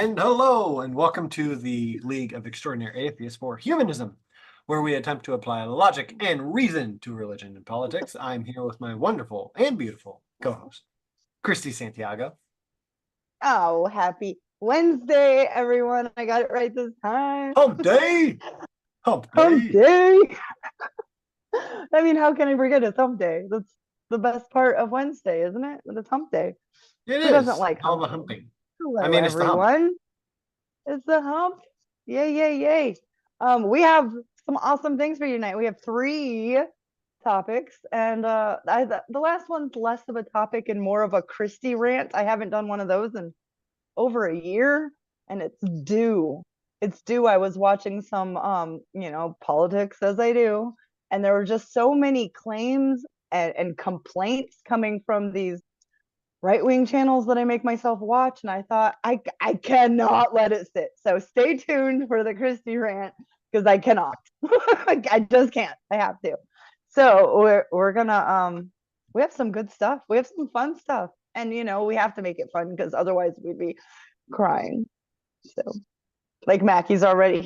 And hello, and welcome to the League of Extraordinary Atheists for Humanism, where we attempt to apply logic and reason to religion and politics. I'm here with my wonderful and beautiful co-host, Christy Santiago. Oh, happy Wednesday, everyone. I got it right this time. Hump day! Hump Hump day! day. I mean, how can I forget it's hump day? That's the best part of Wednesday, isn't it? It's hump day. It Who doesn't is like all hump the day? humping. I Hello, mean, it's the hump. everyone. It's the hump. Yay, yay, yay. We have some awesome things for you tonight. We have three topics, and the last one's less of a topic and more of a Christy rant. I haven't done one of those in over a year, and it's due. It's due. I was watching some politics as I do, and there were just so many claims and complaints coming from these right-wing channels that I make myself watch, and I thought I cannot let it sit. So stay tuned for the Christy rant because I cannot. I just can't. I have to. So we're gonna we have some good stuff. We have some fun stuff. And we have to make it fun because otherwise we'd be crying. So like Mac, he's already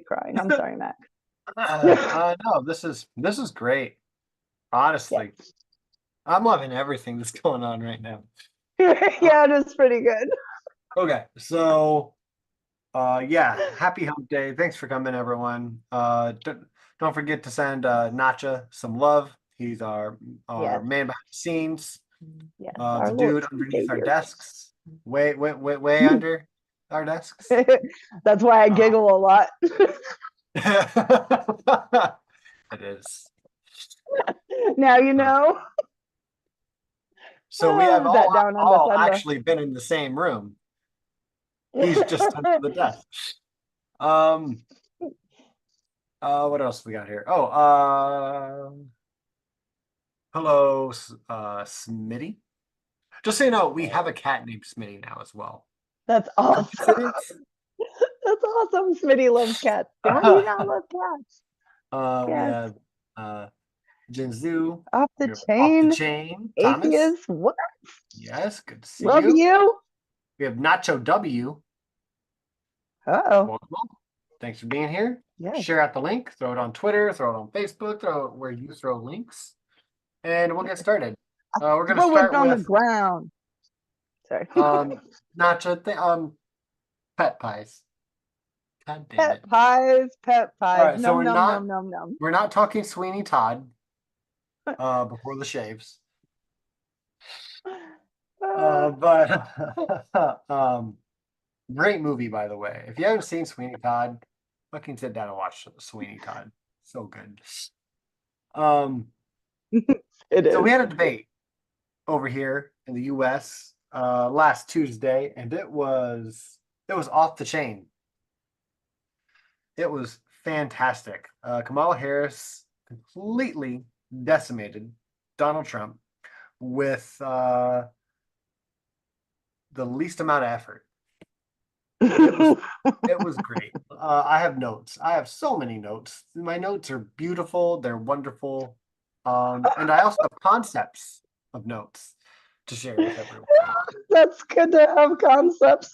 crying. I'm sorry, Mac. No, this is great. Honestly, Yes. I'm loving everything that's going on right now. Yeah, it is pretty good. Okay, so yeah, happy hump day. Thanks for coming, everyone. Don't forget to send Nacha some love. He's our Yes. man behind the scenes. Yes. The Our Lord dude and underneath our Savior. desks. Way under our desks. That's why I Uh, giggle a lot. it is. Now you know. So we have That down all under. actually been in the same room. He's just under the desk. Um, what else we got here? Oh, hello, Smitty. Just so you know, we have a cat named Smitty now as well. That's awesome. Coincidence? That's awesome. Smitty loves cats. Don't you not love cats? We Yes. have Jinzu. Off the We have Off the chain. Chain, Thomas. Atheist. What? Yes, good to see Love you. you. We have Nacho W. Uh-oh. Welcome. Thanks for being here. Yes. Share out the link, throw it on Twitter, throw it on Facebook, throw it where you throw links, and we'll get started. We're going to Throw it start on the with ground. Sorry. Nacho, pet pies. God damn Pet it. pies. Pet All pies. right, so Num num num num num. we're not talking Sweeney Todd before the shaves. But great movie, by the way. If you haven't seen Sweeney Todd, fucking sit down and watch Sweeney Todd. So good. It So we is. had a debate over here in the US last Tuesday, and it was off the chain. It was fantastic. Kamala Harris completely decimated Donald Trump with the least amount of effort. It was great. I have notes. I have so many notes. My notes are beautiful. They're wonderful. And I also have concepts of notes to share with everyone. That's good to have concepts.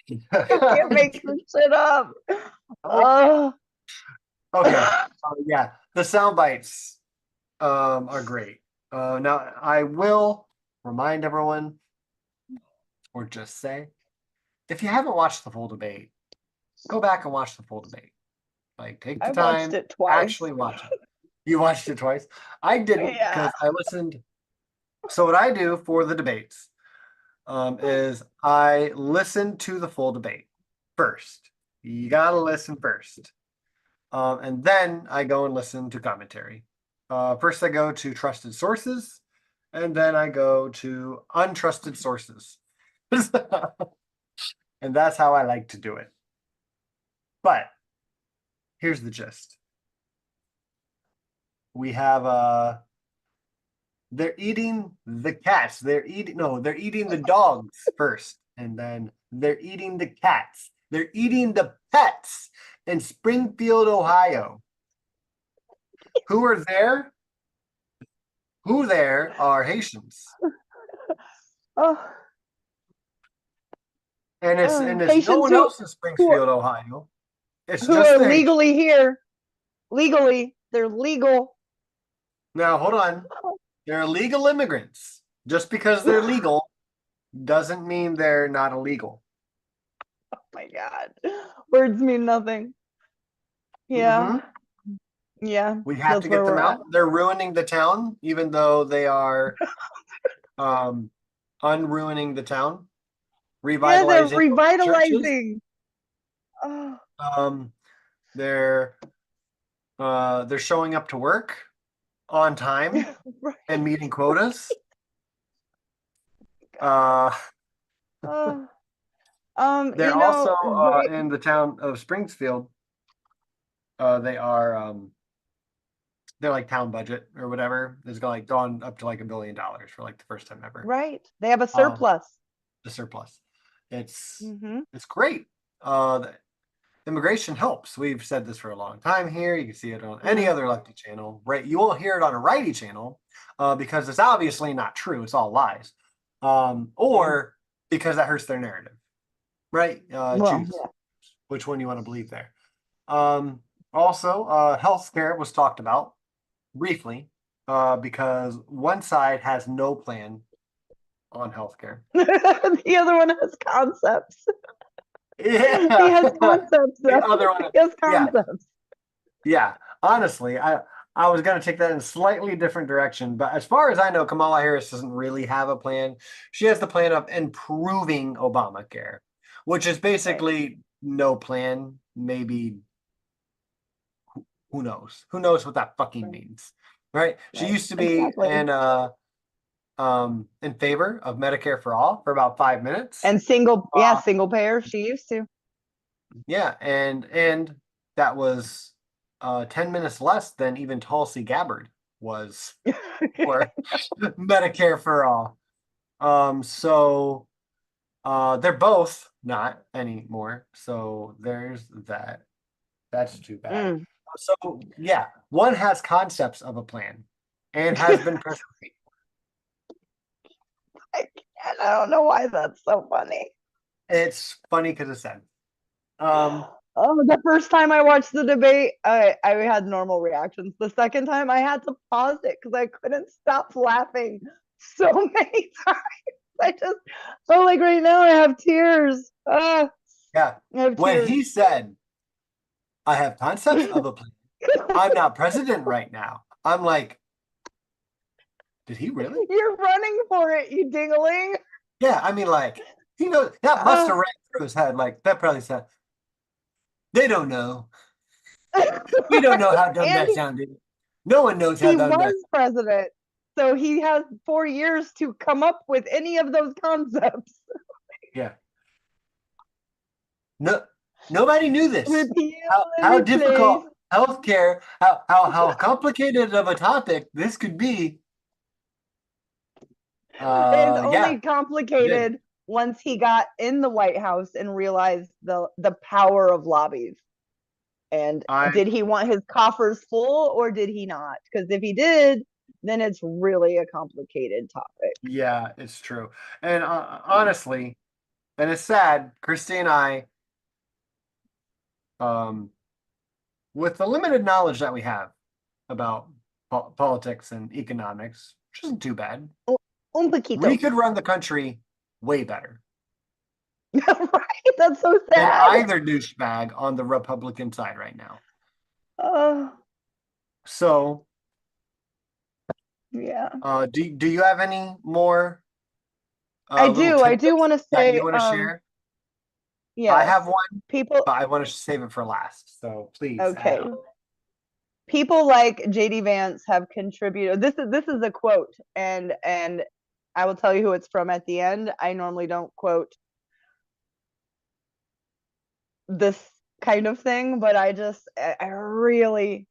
You can't make this shit up. Oh. Okay. Yeah, the sound bites are great. Now I will remind everyone, or just say, if you haven't watched the full debate, go back and watch the full debate. Like, take the I watched time, it twice. actually watch it. You watched it twice. I didn't Yeah. because I listened. So what I do for the debates is I listen to the full debate first. You gotta listen first. And then I go and listen to commentary. First, I go to trusted sources, and then I go to untrusted sources. And that's how I like to do it. But here's the gist. We have they're eating the cats. They're eating the dogs first, and then they're eating the cats. They're eating the pets in Springfield, Ohio. Who are there? Who there are Haitians. Oh. and it's no Patients one else in who Springfield, Ohio. It's who just are there. legally here. Legally, they're legal. Now, hold on. They're legal immigrants. Just because they're Oh legal doesn't mean they're not illegal. my God. Words mean nothing. Hmm. Yeah. Yeah. We have That's to where get them we're at. out. They're ruining the town, even though they are um, unruining the town, Yeah, they're revitalizing churches. revitalizing. Oh, Um, they're they're showing up to work on time and right. meeting quotas. Uh, Oh, they're also in the town of Springfield. They are they're like town budget or whatever is going like gone up to like $1 billion for like the first time ever. right. They have a Um, surplus. the surplus. It's Mm-hmm. it's great. The immigration helps. We've said this for a long time here. You can see it on any Mm, other lefty channel, right? You won't hear it on a righty channel because it's obviously not true. It's all lies, yeah. or because that hurts their narrative, right? Well, Choose which one you want to believe there. Also, healthcare was talked about briefly because one side has no plan on healthcare. yeah. The other one has concepts. He Yeah, has concepts, the though. other He one, has yeah, concepts. yeah. Honestly, I was going to take that in a slightly different direction, but as far as I know, Kamala Harris doesn't really have a plan. She has the plan of improving Obamacare, which is Right. basically no plan. Maybe who knows? Who knows what that fucking Right. means, right? She Right. used to be Exactly. in favor of Medicare for all for about 5 minutes. And single, yeah, Uh, single payer. She used to. yeah, and that was 10 minutes less than even Tulsi Gabbard was for Medicare for all. So they're both not anymore. So there's that. That's too bad. Mm. So yeah, one has concepts of a plan and has been present. I don't know why that's so funny. It's funny because it's sad. Um, Oh, the first time I watched the debate, I had normal reactions. The second time, I had to pause it because I couldn't stop laughing so many times. I just felt like right now I have tears. yeah, I have when tears. he said, "I have concepts of a plan," I'm not president right now. I'm like, did he really? You're running for it, you dingling. Yeah, I mean, like, he knows that must Uh, have ran through his head. Like, that probably said, they don't know. We don't know how dumb and that sounded. No one knows how he dumb that. was president. So he has 4 years to come up with any of those concepts. Yeah. No, nobody knew this. Repeal How and replace. difficult healthcare, how complicated of a topic this could be. It's Yeah, only he did. complicated once he got in the White House and realized the power of lobbies. And I did he want his coffers full or did he not? Because if he did, then it's really a complicated topic. Yeah, it's true. And honestly, and it's sad, Christy and I, um, with the limited knowledge that we have about politics and economics, which isn't too bad, Un we poquito. could run the country way better Right? That's so than sad. either douchebag on the Republican side right now. Uh, So, yeah. do you have any more I little do. I do tidbits want to that you say, want to share? I yes, have one, people, but I want to save it for last. So please add okay. on. People like JD Vance have contributed. This is a quote, and I will tell you who it's from at the end. I normally don't quote this kind of thing, but I really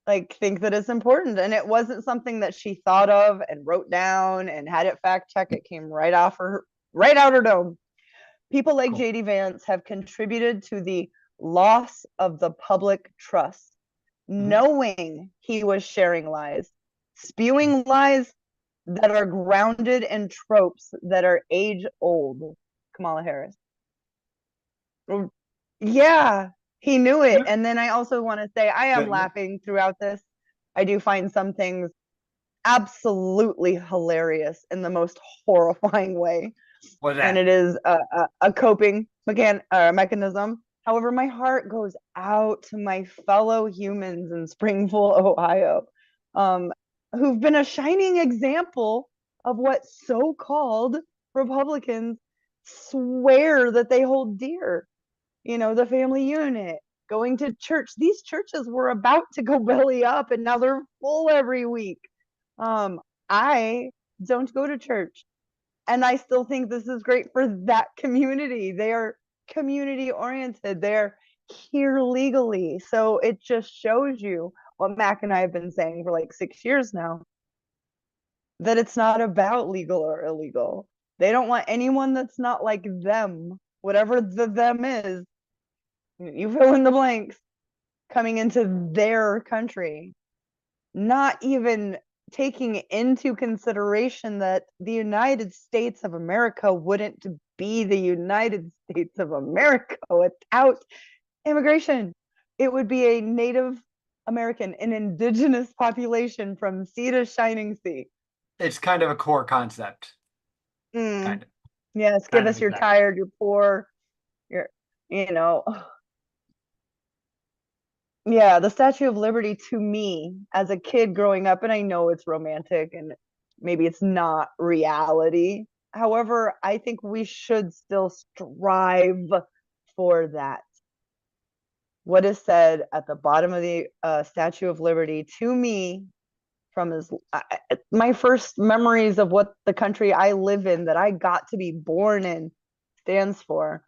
like think that it's important, and it wasn't something that she thought of and wrote down and had it fact check. It came right out her dome. People like Cool. JD Vance have contributed to the loss of the public trust, Mhm. knowing he was sharing lies, spewing lies that are grounded in tropes that are age old. Kamala Harris. Yeah, he knew it. And then I also want to say I am Yeah. laughing throughout this. I do find some things absolutely hilarious in the most horrifying way. What's And that? it is a coping mechanism. However, my heart goes out to my fellow humans in Springfield, Ohio, um, who've been a shining example of what so-called Republicans swear that they hold dear. The family unit, going to church. These churches were about to go belly up, and now they're full every week. I don't go to church, and I still think this is great for that community. They are community oriented. They're here legally. So it just shows you what Mac and I have been saying for like 6 years now, that it's not about legal or illegal. They don't want anyone that's not like them, whatever the them is. You fill in the blanks, coming into their country, not even taking into consideration that the United States of America wouldn't be the United States of America without immigration. It would be a Native American, an indigenous population from sea to shining sea. It's kind of a core concept. Mm, Kind of. yes, give Kind of us you're exactly. tired, you're poor, you're, you know, yeah, the Statue of Liberty to me as a kid growing up, and I know it's romantic and maybe it's not reality. However, I think we should still strive for that. What is said at the bottom of the Statue of Liberty to me from my first memories of what the country I live in, that I got to be born in, stands for.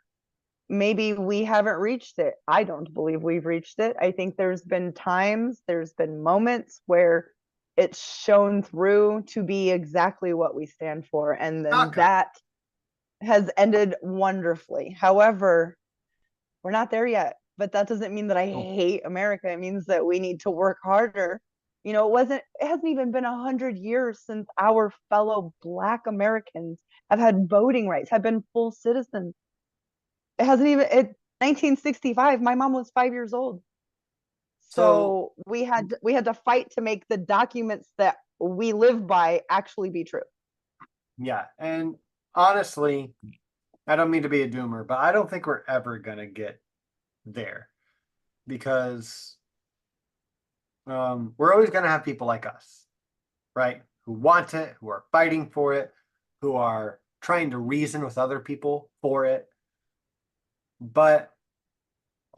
Maybe we haven't reached it. I don't believe we've reached it. I think there's been times, there's been moments where it's shown through to be exactly what we stand for. And then Okay. that has ended wonderfully. However, we're not there yet. But that doesn't mean that I hate America. It means that we need to work harder. It hasn't even been 100 years since our fellow Black Americans have had voting rights, have been full citizens. It hasn't even it 1965, my mom was 5 years old. So So we had to fight to make the documents that we live by actually be true. yeah, and honestly, I don't mean to be a doomer, but I don't think we're ever gonna get there because we're always gonna have people like us, right? Who want it, who are fighting for it, who are trying to reason with other people for it. But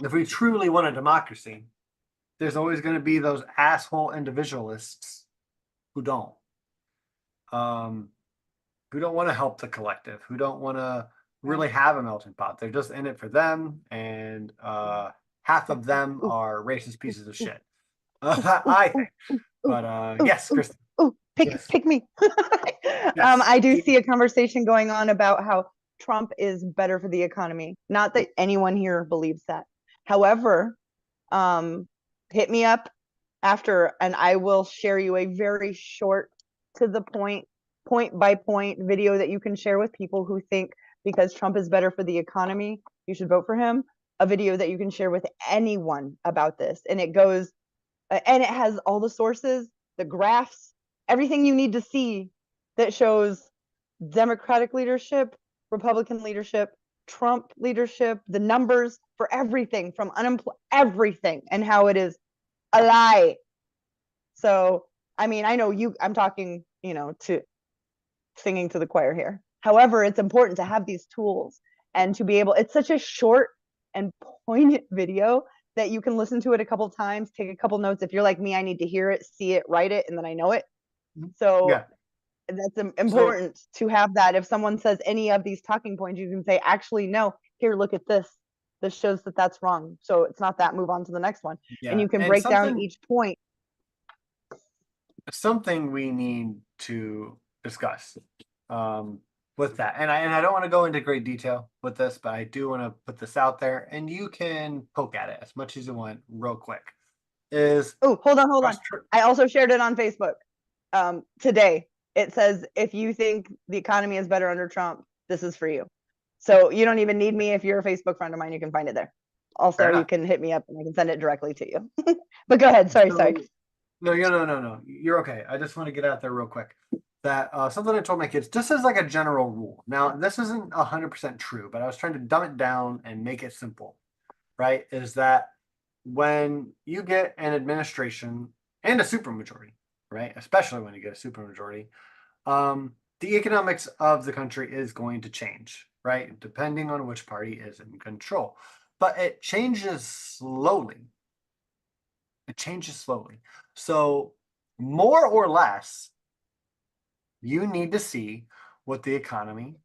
if we truly want a democracy, there's always going to be those asshole individualists who don't. Um, who don't want to help the collective, who don't want to really have a melting pot. They're just in it for them, and half of them Ooh, are racist ooh, pieces of ooh, shit. ooh, I ooh, think. ooh, But ooh, yes, ooh, Christy. ooh, pick Yes. pick me. Yes. I do see a conversation going on about how Trump is better for the economy. Not that anyone here believes that. However, um, hit me up after, and I will share you a very short, to the point by point video that you can share with people who think because Trump is better for the economy, you should vote for him. A video that you can share with anyone about this, and it has all the sources, the graphs, everything you need to see that shows Democratic leadership, Republican leadership, Trump leadership, the numbers for everything from unemployment, everything, and how it is a lie. So, I mean, I know I'm talking, to singing to the choir here. However, it's important to have these tools and to be able, it's such a short and poignant video that you can listen to it a couple times, take a couple notes. If you're like me, I need to hear it, see it, write it, and then I know it. So Yeah. that's So important to have that. If someone says any of these talking points, you can say, actually, no, here, look at this. This shows that that's wrong. So it's not that, move on to the next one. And yeah, you can and break down each point. something we need to discuss um, with that. And I don't want to go into great detail with this, but I do want to put this out there, and you can poke at it as much as you want, real quick. Is Oh, hold on, hold on. Australia? I also shared it on Facebook today. It says, if you think the economy is better under Trump, this is for you. So you don't even need me. If you're a Facebook friend of mine, you can find it there. Fair Also, you enough. can hit me up and I can send it directly to you. But go ahead. Sorry, So, sorry. no. You're okay. I just want to get out there real quick. That something I told my kids, just as like a general rule. Now, this isn't 100% true, but I was trying to dumb it down and make it simple, right? Is that when you get an administration and a supermajority, right? Especially when you get a supermajority, the economics of the country is going to change, right? Depending on which party is in control. But it changes slowly. It changes slowly. So, more or less, you need to see what the economy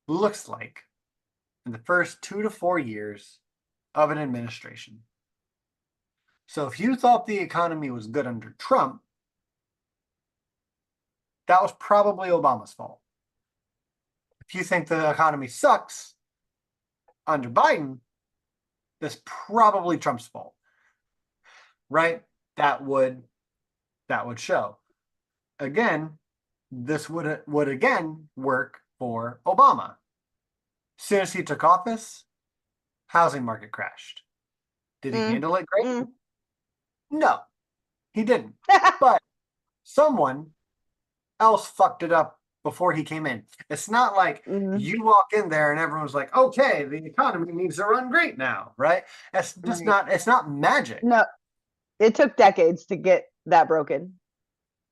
looks like in the first 2 to 4 years of an administration. So, if you thought the economy was good under Trump, that was probably Obama's fault. If you think the economy sucks under Biden, that's probably Trump's fault, right? That would show. Again, this would again work for Obama. As soon as he took office, housing market crashed. Did he Mm, handle it great? mm. No, he didn't. But someone else fucked it up before he came in. It's not like Mm, you walk in there and everyone's like, okay, the economy needs to run great now, right? It's just right. not, it's not magic. No, it took decades to get that broken.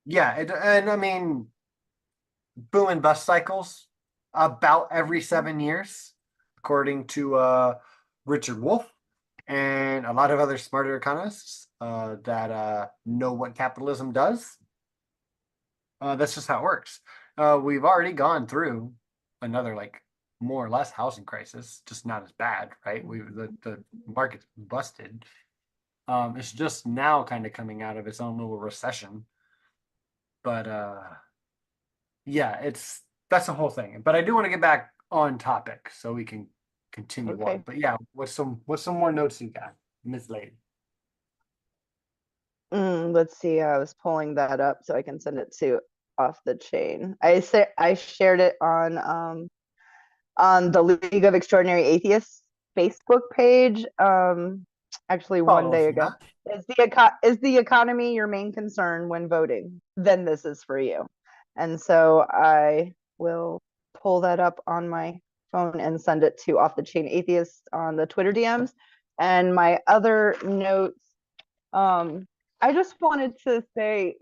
Yeah, and I mean, boom and bust cycles about every 7 years, according to Richard Wolff and a lot of other smarter economists that know what capitalism does. That's just how it works. We've already gone through another like more or less housing crisis, just not as bad, right? The market's busted. It's just now kind of coming out of its own little recession. But yeah, that's the whole thing. But I do want to get back on topic so we can continue on. Okay. But yeah, what's some more notes you got, Miss Lady? Let's see. I was pulling that up so I can send it to off the chain. I shared it on the League of Extraordinary Atheists Facebook page. Actually one Follow day from ago. that. Is the economy your main concern when voting? Then this is for you. And so I will pull that up on my phone and send it to Off the Chain Atheists on the Twitter DMs. And my other notes, um, I just wanted to say,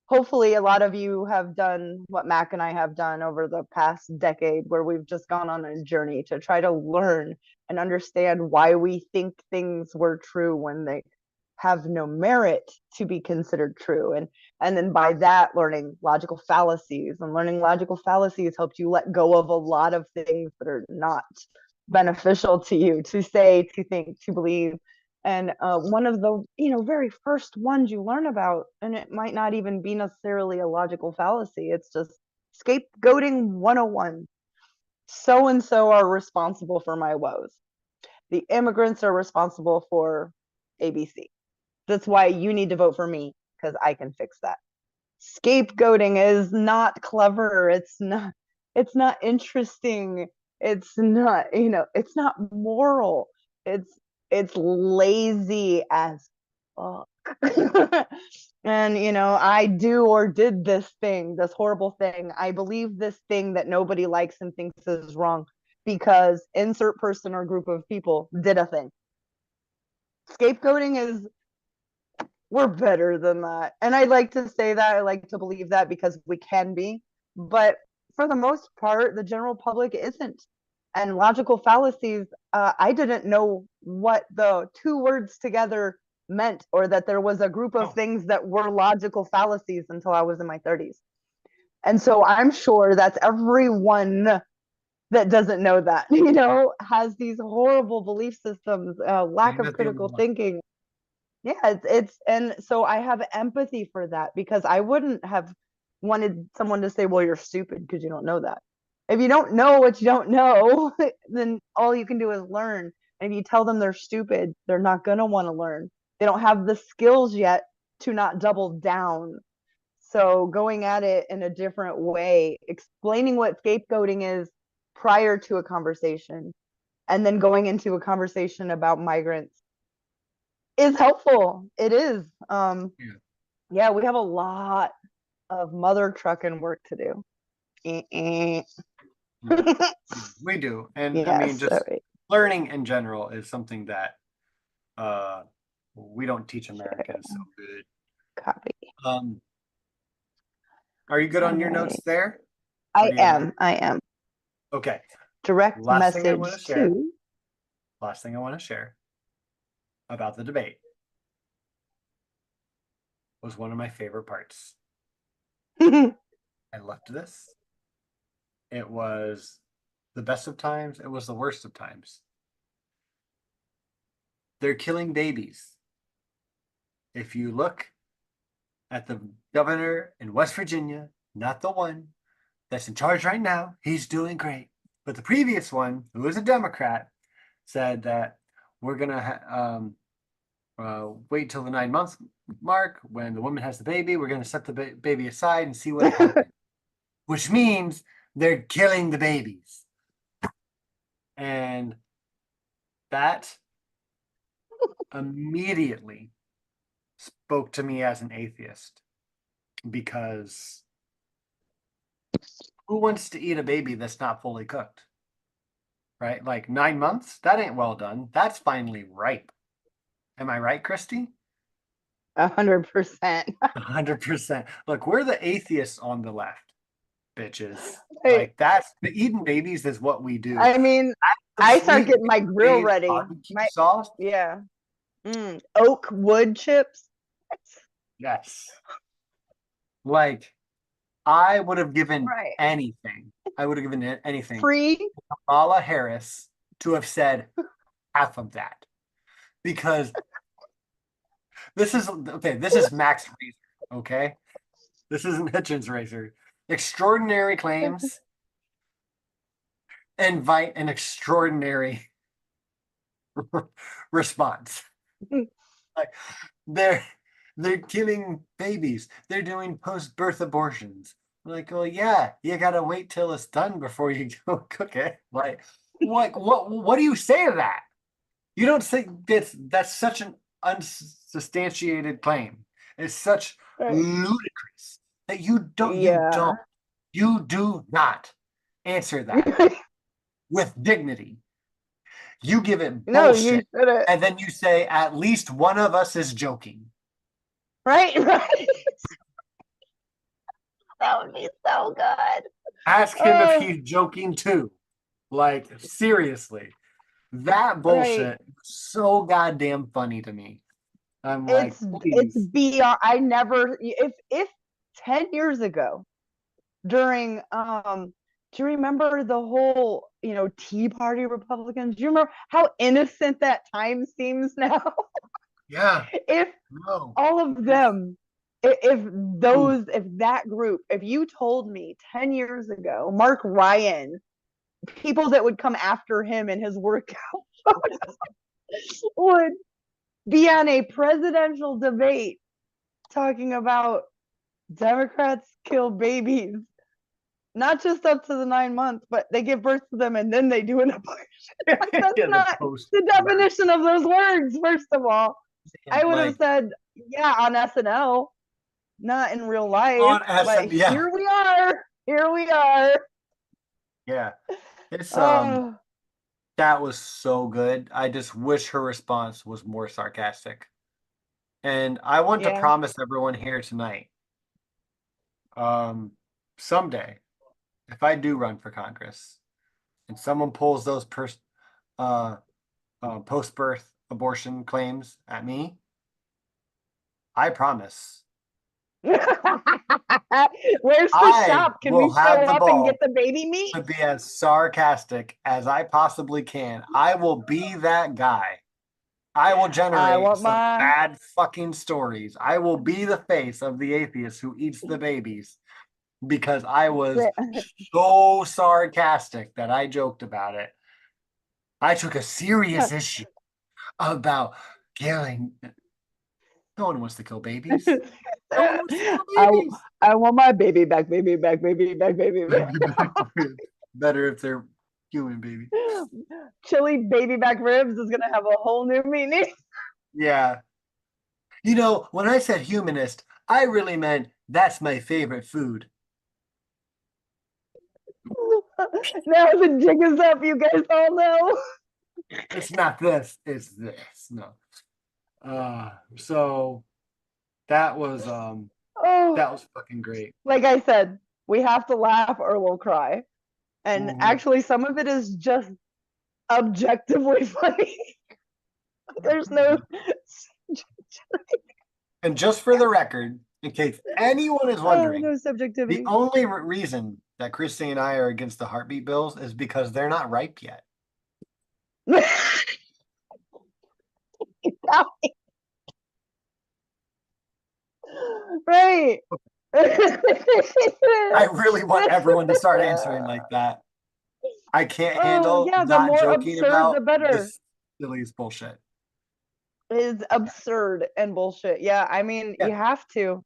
hopefully a lot of you have done what Mac and I have done over the past decade, where we've just gone on a journey to try to learn and understand why we think things were true when they have no merit to be considered true. And then by that, learning logical fallacies, and learning logical fallacies helped you let go of a lot of things that are not beneficial to you to say, to think, to believe. And one of the very first ones you learn about, and it might not even be necessarily a logical fallacy, it's just scapegoating 101. So and so are responsible for my woes. The immigrants are responsible for ABC. That's why you need to vote for me, because I can fix that. Scapegoating is not clever. It's not interesting. It's not moral. It's lazy as fuck. And I do or did this thing, this horrible thing. I believe this thing that nobody likes and thinks is wrong because insert person or group of people did a thing. Scapegoating is we're better than that. And I like to say that, I like to believe that because we can be. But for the most part, the general public isn't. And logical fallacies, I didn't know what the two words together meant, or that there was a group of Oh, things that were logical fallacies until I was in my 30s. And so I'm sure that's everyone that doesn't know that, has these horrible belief systems, lack you're of not the only critical one. thinking. Yeah, it's and so I have empathy for that, because I wouldn't have wanted someone to say, well, you're stupid because you don't know that. If you don't know what you don't know, then all you can do is learn. And if you tell them they're stupid, they're not going to want to learn. They don't have the skills yet to not double down. So going at it in a different way, explaining what scapegoating is prior to a conversation and then going into a conversation about migrants is helpful. It is. Yeah. Yeah, we have a lot of mother trucking work to do. Yeah, we do. And I mean, Yes, all just right. learning in general is something that uh we don't teach Sure. Americans so good. Copy. Um, are you good All on your right. notes there? Or I do you have any? am. I am. Okay. Direct Last thing I want to message share, to. last thing I want to share about the debate was one of my favorite parts. I loved this. It was the best of times, it was the worst of times. They're killing babies. If you look at the governor in West Virginia, not the one that's in charge right now, he's doing great. But the previous one, who was a Democrat, said that we're going to wait till the 9 months mark. When the woman has the baby, we're going to set the baby aside and see what happens, which means they're killing the babies. And that immediately spoke to me as an atheist, because who wants to eat a baby that's not fully cooked? Right? Like 9 months? That ain't well done. That's finally ripe. Am I right, Christy? 100%. 100%. Look, we're the atheists on the left, bitches. Hey, Like that's the eating babies is what we do. I mean, The I start sweet getting my grill mayonnaise ready. barbecue My sauce. Yeah. Oak wood chips. Yes. Like I would have given Right. anything. I would have given anything. Free. Kamala Harris to have said half of that, because this is okay. This is Max Razor. Okay, this isn't Hitchens Razor. Extraordinary claims invite an extraordinary response. Like they're they're killing babies. They're doing post-birth abortions. Like, well, yeah, you gotta wait till it's done before you go cook it. Like, what do you say to that? You don't think that's such an unsubstantiated claim. It's such Right. ludicrous that Yeah. you do not answer that with dignity. You give it No, you bullshit, shouldn't. and then you say at least one of us is joking. Right? Right. That would be so good. Ask him if Oh, he's joking too. Like seriously, that right. bullshit is so goddamn funny to me. I'm like, It's please. beyond. I never. If 10 years ago, during do you remember the whole Tea Party Republicans? Do you remember how innocent that time seems now? Yeah, If no, all of it's them, if oof. if that group, if you told me 10 years ago, Mark Ryan, people that would come after him and his workout would be on a presidential debate talking about Democrats kill babies, not just up to the 9 months, but they give birth to them and then they do an abortion. Like, that's Yeah, the not post the birth. definition of those words, first of all. I would have Like said, yeah, on SNL, not in real life, on but SM, yeah, here we are. Here we are. yeah. It's Oh, that was so good. I just wish her response was more sarcastic. And I want to yeah. promise everyone here tonight, um, someday, if I do run for Congress and someone pulls those uh, post-birth abortion claims at me, I promise Where's the I shop? Can will we show have the up and get ball the baby meat? to be as sarcastic as I possibly can. I will be that guy. I will I generate want some my bad fucking stories. I will be the face of the atheist who eats the babies, because I was so sarcastic that I joked about it. I took a serious issue about killing. No one wants to kill babies. No one wants to kill I babies. I want my baby back, baby back, baby back, baby back. Better if they're Human baby. Chili baby back ribs is gonna have a whole new meaning. Yeah. You know, when I said humanist, I really meant that's my favorite food. Now the jig is up, you guys all know. It's not this, it's this. No. So that was Oh, that was fucking great. like I said, we have to laugh or we'll cry. And Mhm. actually, some of it is just objectively funny. There's no. And just for the record, in case anyone is Oh, wondering, no the subjectivity. only reason that Christy and I are against the heartbeat bills is because they're not ripe yet. Right. I really want everyone to start answering like that. I can't Oh, handle yeah, the not more joking absurd, the about better. this silliest bullshit. Is absurd and bullshit. Yeah, I mean, Yeah. you have to.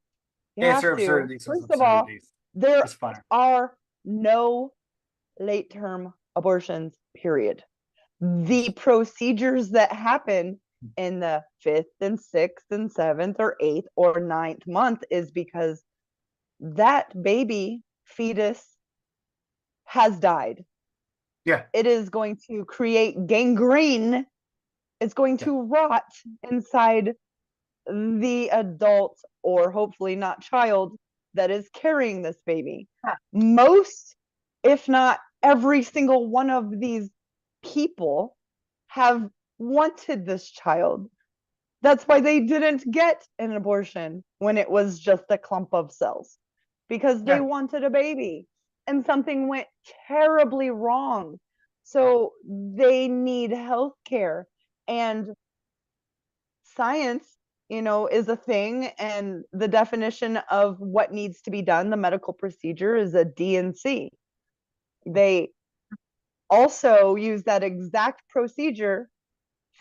You have Answer to. absurdities with First of all, absurdities. there It's fine. are no late term abortions, period. The procedures that happen in the fifth and sixth and seventh or eighth or ninth month is because that baby fetus has died. Yeah. It is going to create gangrene. It's going Yeah. to rot inside the adult, or hopefully not child, that is carrying this baby. Most, if not every single one of these people, have wanted this child. That's why they didn't get an abortion when it was just a clump of cells, because they Yeah. wanted a baby and something went terribly wrong. So they need health care. And science, is a thing. And the definition of what needs to be done, the medical procedure, is a D&C. They also use that exact procedure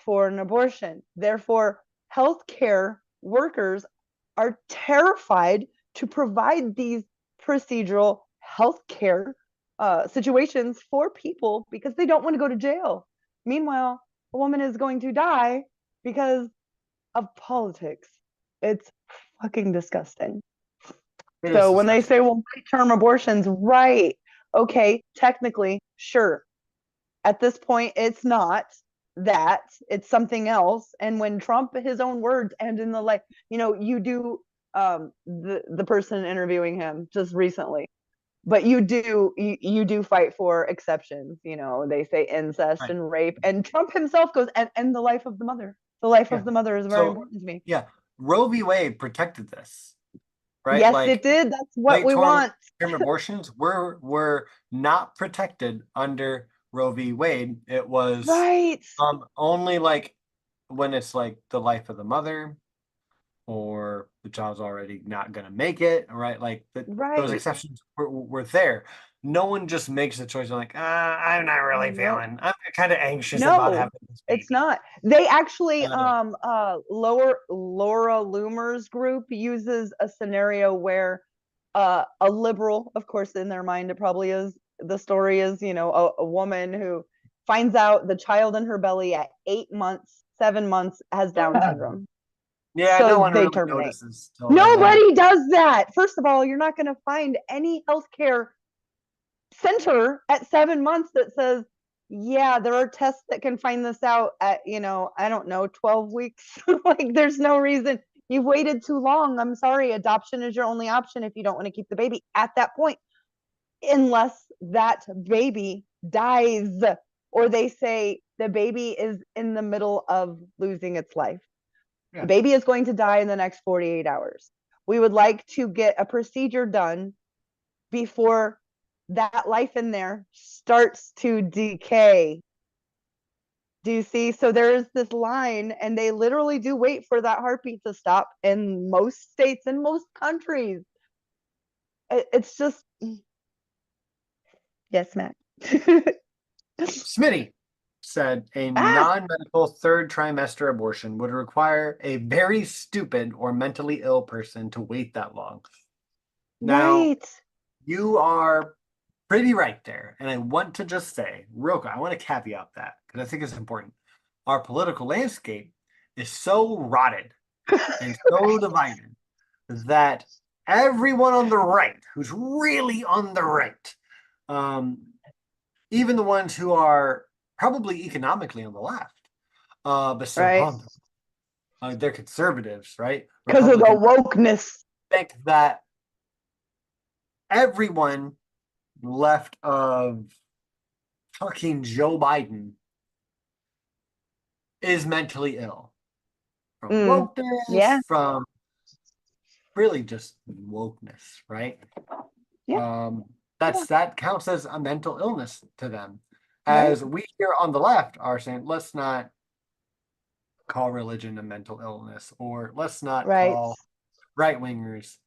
for an abortion. Therefore, healthcare workers are terrified to provide these procedural healthcare situations for people because they don't want to go to jail. Meanwhile, a woman is going to die because of politics. It's fucking disgusting. It is So when they disgusting. say, well, term abortions, right? Okay, technically, sure. At this point, it's not that, it's something else. And when Trump, his own words, and in the like, you do the person interviewing him just recently, but you do fight for exceptions. They say incest Right. and rape, and Trump himself goes, and the life of the mother. The life Yeah. of the mother is very So important to me. yeah, Roe v. Wade protected this, right? Yes, it Like did. That's what late we term want. term abortions were not protected under Roe v. Wade. It was Right. only like when it's like the life of the mother or the child's already not going to make it, right? Like those Right. exceptions were there. No one just makes the choice of like, I'm not really No. feeling, I'm kind of anxious about No, having this it's baby. not. They actually, Uh, lower Laura Loomer's group uses a scenario where a liberal, of course, in their mind, it probably is. The story is, a woman who finds out the child in her belly at 8 months, 7 months has Down syndrome. yeah, no So one they really terminate. notices till they're like, Nobody does that. First of all, you're not going to find any healthcare center at 7 months that says, yeah, there are tests that can find this out at, I don't know, 12 weeks. Like, there's no reason. You've waited too long. I'm sorry. Adoption is your only option if you don't want to keep the baby at that point, unless that baby dies or they say the baby is in the middle of losing its life. The yeah, baby is going to die in the next 48 hours. We would like to get a procedure done before that life in there starts to decay. Do you see? So there is this line, and they literally do wait for that heartbeat to stop in most states, in most countries. It's just, yes, Matt. Smitty said a Ah, non-medical third trimester abortion would require a very stupid or mentally ill person to wait that long. Now, right. you are pretty right there. And I want to just say, real quick, I want to caveat that because I think it's important. Our political landscape is so rotted and so divided that everyone on the right, who's really on the right, um, even the ones who are probably economically on the left, but still Right. on they're conservatives, right? Because of the Republicans wokeness. think that everyone left of fucking Joe Biden is mentally ill from wokeness, Yeah. from really just wokeness, right? Yeah. Um, Yeah. that counts as a mental illness to them. Right. As we here on the left are saying, let's not call religion a mental illness, or let's not Right. call right wingers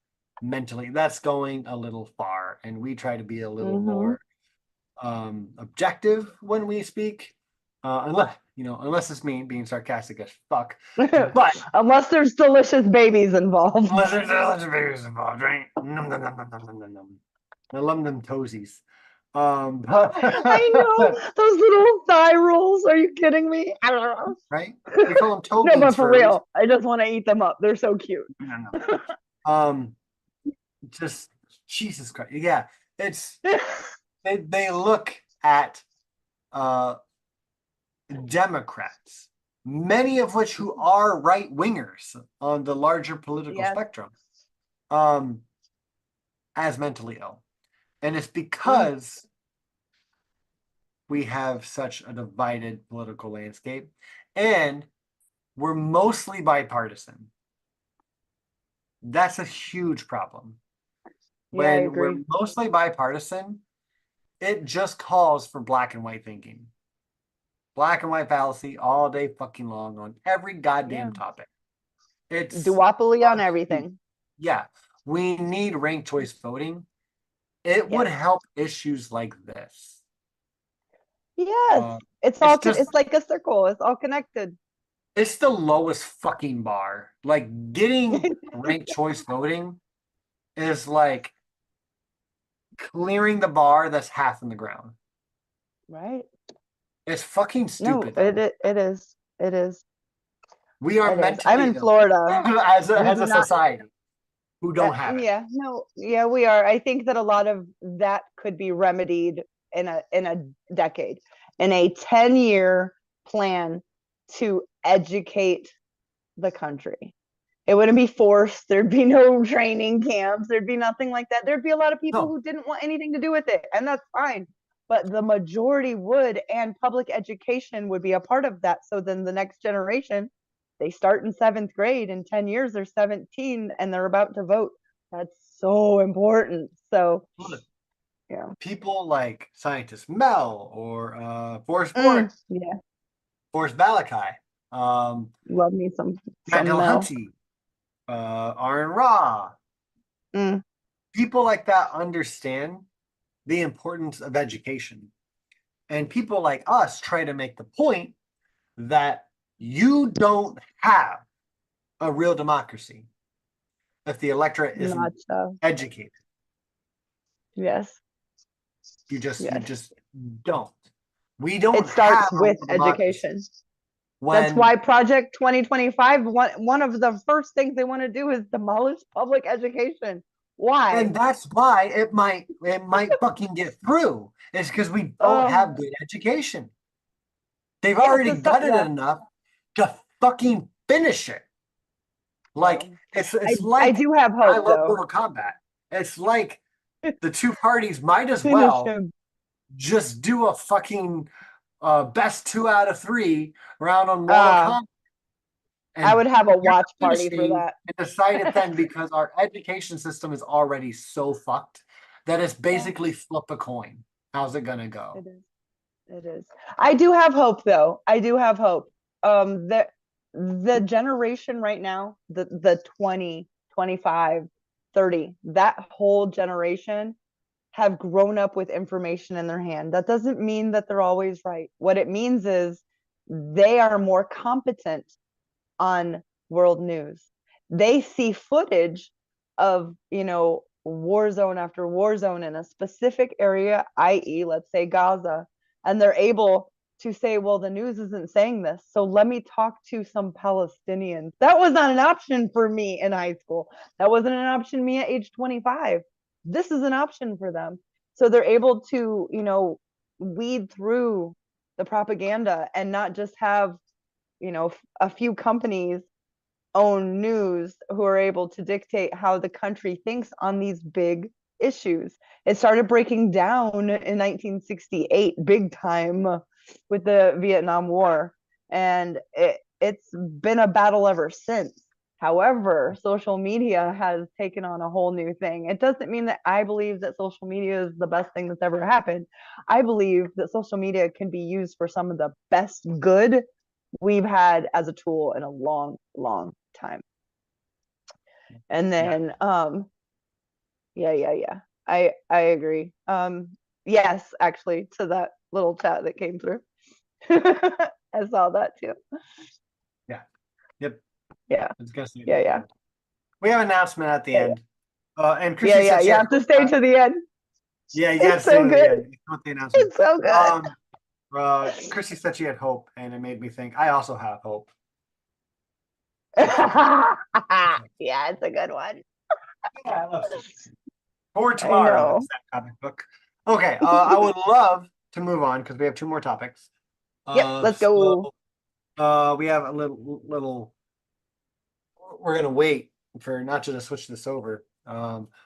mentally. That's going a little far, and we try to be a little Mm-hmm. more objective when we speak, unless it's me being sarcastic as fuck. But Unless there's delicious babies involved. unless there's a babies involved, right? Num, num, num, num, num, num, num, num. I love them toesies. I know those little thigh rolls. Are you kidding me? Right? We call them toe No, beans but for for a reason. real, I just want to eat them up. They're so cute. No, no. Um, just Jesus Christ. Yeah, it's they look at uh Democrats, many of which who are right wingers on the larger political Yes. spectrum, as mentally ill. And it's Mm, because we have such a divided political landscape and we're mostly bipartisan. That's a huge problem. yeah, I When we're agree. mostly bipartisan, it just calls for black and white thinking. Black and white fallacy all day fucking long on every Yeah. goddamn topic. It's Duopoly on everything. yeah, we need ranked choice voting. It would Yes. help issues like this. Yes. Uh, It's it's all just it's like a circle. It's all connected. it's the lowest fucking bar. Like getting ranked choice voting is like clearing the bar that's half in the ground. Right? It's fucking No, stupid though. it is. It is. We are It is. I'm mentally in ill Florida. as We've a not society who don't have it. yeah, no, yeah, we are. I think that a lot of that could be remedied in a decade, in a 10-year plan to educate the country. It wouldn't be forced. There'd be no training camps. There'd be nothing like that. There'd be a lot of people No, who didn't want anything to do with it, and that's fine. But the majority would, and public education would be a part of that. So then the next generation, they start in seventh grade. In 10 years, they're 17 and they're about to vote. That's so important. So, look, yeah. people like scientist Mel or Yeah. Forrest Valakai, Love me Matt some Mel. Dillahunty, Aaron Ra, Mm, people like that understand the importance of education. And people like us try to make the point that you don't have a real democracy if the electorate isn't not so. educated. Yes. You Yes. just don't. We It don't have starts a with real democracy. education. That's When why Project 2025, one of the first things they want to do is demolish public education. Why? and that's why it might fucking get through. It's because we don't Oh, have good education. They've yeah, already gutted it enough to fucking finish it. Like well, it's I like do have I hope love though. Mortal Kombat. It's like the two parties might as Finish well him. just do a fucking best 2 out of 3 round on Mortal Uh, Kombat I and would have a get watch the party for finishing that. and decide it then because our education system is already so fucked that it's Yeah, basically flip a coin. How's it gonna it go? is. It is. I do have hope though. I do have hope. The generation right now, the 20, 25, 30, that whole generation have grown up with information in their hand. That doesn't mean that they're always right. What it means is they are more competent on world news. They see footage of, war zone after war zone in a specific area, i.e., let's say Gaza, and they're able to say, well, the news isn't saying this, so let me talk to some Palestinians. That was not an option for me in high school. That wasn't an option me at age 25. This is an option for them. So they're able to, weed through the propaganda and not just have, a few companies own news who are able to dictate how the country thinks on these big issues. It started breaking down in 1968, big time, with the Vietnam War. And it's been a battle ever since. However, social media has taken on a whole new thing. It doesn't mean that I believe that social media is the best thing that's ever happened. I believe that social media can be used for some of the best good we've had as a tool in a long, long time. And Yeah. then yeah. I agree. Yes, actually, to that little chat that came through. I saw that too. Yeah. Yep. Yeah. I was gonna say Yeah, the yeah. end. We have an announcement at the Yeah, end. And yeah, Christy yeah. said she You had have to stay to the end. yeah, you gotta It's stay so to the good. end. You want the announcement. It's so good. Christy said she had hope, and it made me think I also have hope. Yeah, it's a good one. Yeah, I love it. For I tomorrow, know. it's that comic book. Okay, I would love to move on because we have two more topics. Yep, let's So go. we have a little. We're gonna wait for Nacho to switch this over.